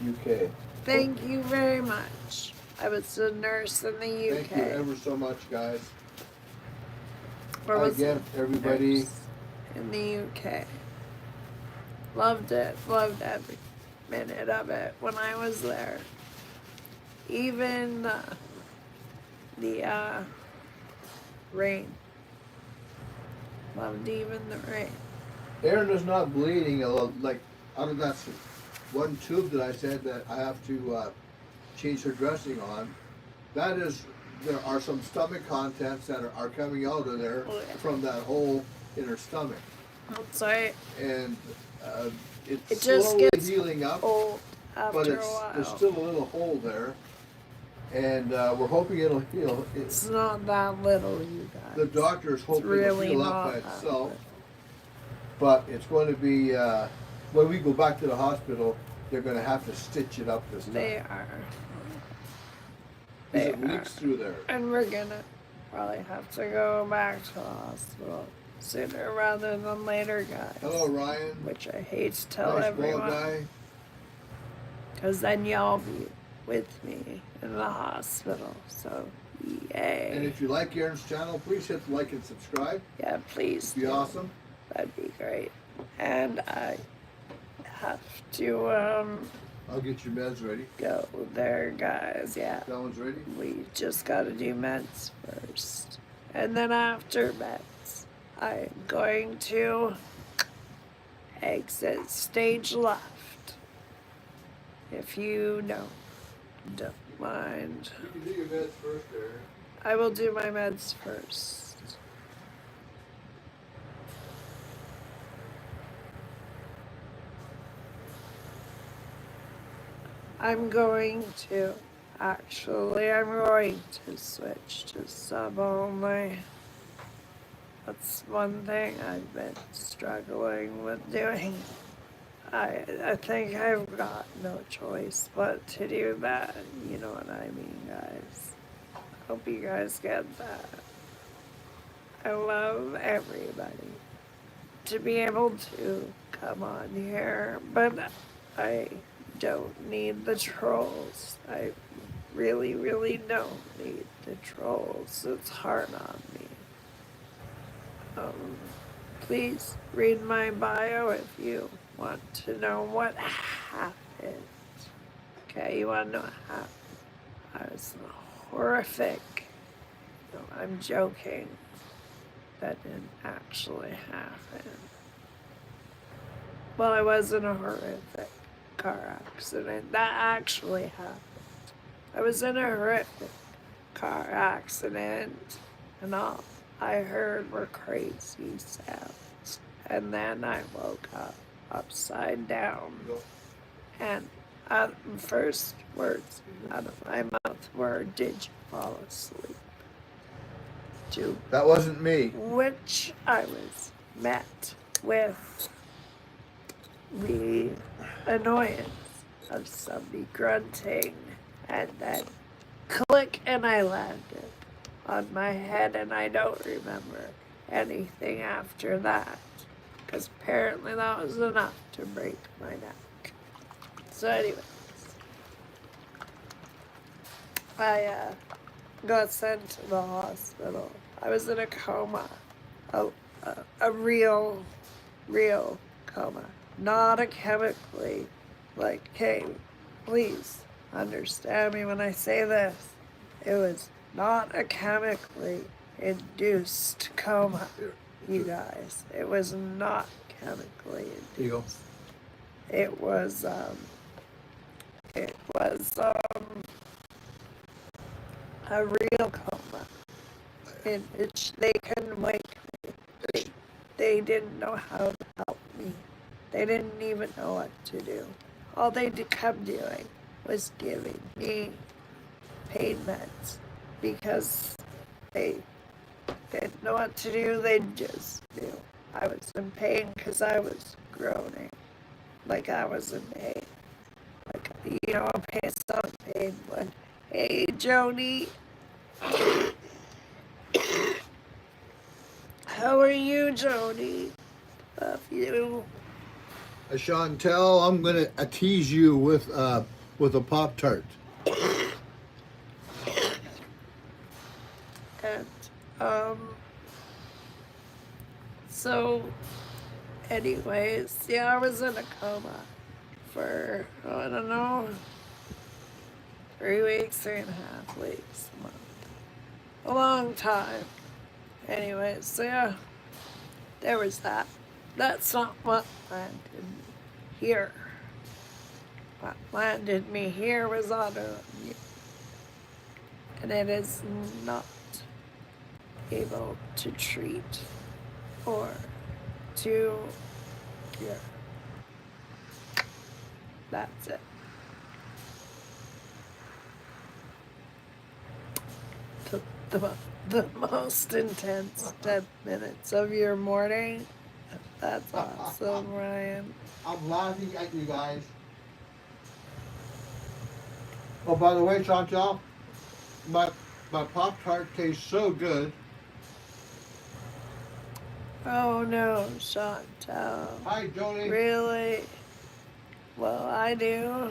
UK. Thank you very much. I was a nurse in the UK. Thank you ever so much, guys. Again, everybody in the UK. Loved it. Loved every minute of it when I was there. Even the rain. Loved even the rain. Aaron is not bleeding. Like out of that one tube that I said that I have to change her dressing on, that is, there are some stomach contents that are coming out of there from that hole in her stomach. That's right. And it's It just slowly gets healing up, old after but a while. there's still a little hole there. And we're hoping it'll heal. It's not that little, you guys. The doctor's hoping really it'll heal up by itself. But it's going to be, when we go back to the hospital, they're going to have to stitch it up this time. They are. Because it leaks through there. And we're gonna probably have to go back to the hospital sooner rather than later, guys. Hello, Ryan. Which I hate to tell Nice everyone. guy. Because then y'all be with me in the hospital. So, yay. And if you like Aaron's channel, please hit like and subscribe. Yeah, please. It'd be awesome. That'd be great. And I have to I'll get your meds ready. go there, guys. Yeah. That one's ready? We just gotta do meds first. And then after meds, I'm going to exit stage left. If you don't mind. You can do your meds first, Aaron. I will do my meds first. I'm going to switch to sub only. That's one thing I've been struggling with doing. I think I've got no choice but to do that. You know what I mean, guys. Hope you guys get that. I love everybody to be able to come on here, but I don't need the trolls. I really, really don't need the trolls. It's hard on me. Please read my bio if you want to know what happened. Okay, you want to know what happened? I was horrific. No, I'm joking. That didn't actually happen. Well, I was in a horrific car accident. That actually happened. I was in a horrific car accident, and all I heard were crazy sounds. And then I woke up upside down, and the first words out of my mouth were, "Did you fall asleep?" To That wasn't me. which I was met with the annoyance of somebody grunting, and then click, and I landed on my head, and I don't remember anything after that. because apparently that was enough to break my neck. So anyways, I got sent to the hospital. I was in a coma, a real coma, not a chemically, like, hey, please understand me when I say this. It was not a chemically induced coma, you guys. It was not chemically induced. Here you go. It was a real coma in which they couldn't wake me. They didn't know how to help me. They didn't even know what to do. All they kept doing was giving me pain meds because they didn't know what to do. They just knew I was in pain because I was groaning. Like I was in pain. Like, you know, pain, some pain. But, hey, Joni. How are you, Joni? Love you. Chantel, I'm gonna tease you with a Pop-Tart. And, so, anyways, yeah, I was in a coma for, I don't know, 3 weeks, 3.5 weeks, a month. A long time. Anyways, so yeah, there was that. That's not what landed me here. What landed me here was autoimmune. And it is not able to treat or to cure. That's it. The most intense 10 minutes of your morning. That's awesome, Ryan. I'm laughing at you guys. Oh, by the way, Chantal, my Pop-Tart tastes so good. Oh no, Chantal. Hi, Joni. Really? Well, I do.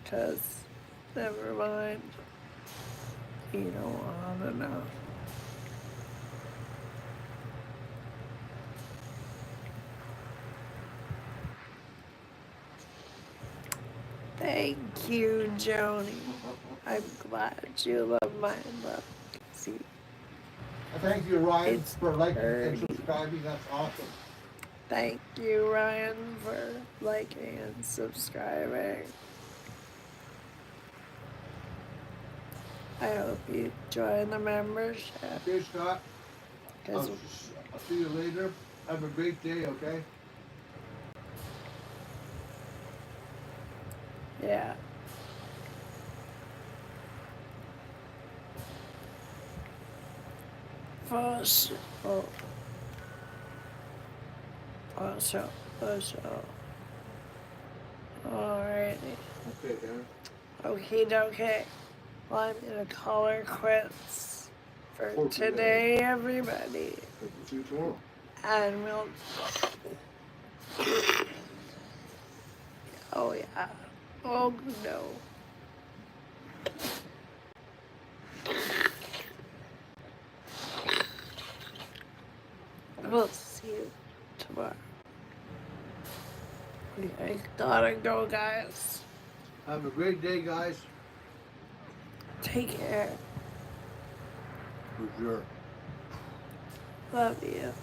'Cause, never mind. You don't want to know. Thank you, Joni. I'm glad you love my love. See, Thank you, Ryan, It's for liking and early. subscribing. That's awesome. thank you, Ryan, for liking and subscribing. I hope you join the membership. Okay, Scott. 'Cause I'll see you later. Have a great day, okay? yeah. For sure. For sure. Alrighty. Okay, Aaron. Okie dokie. Well, I'm gonna call her quits for For today, everybody. See you tomorrow. And we'll. Oh, yeah. Oh, no. We'll see you tomorrow. Okay, gotta go, guys. Have a great day, guys. Take care. For sure. Love you.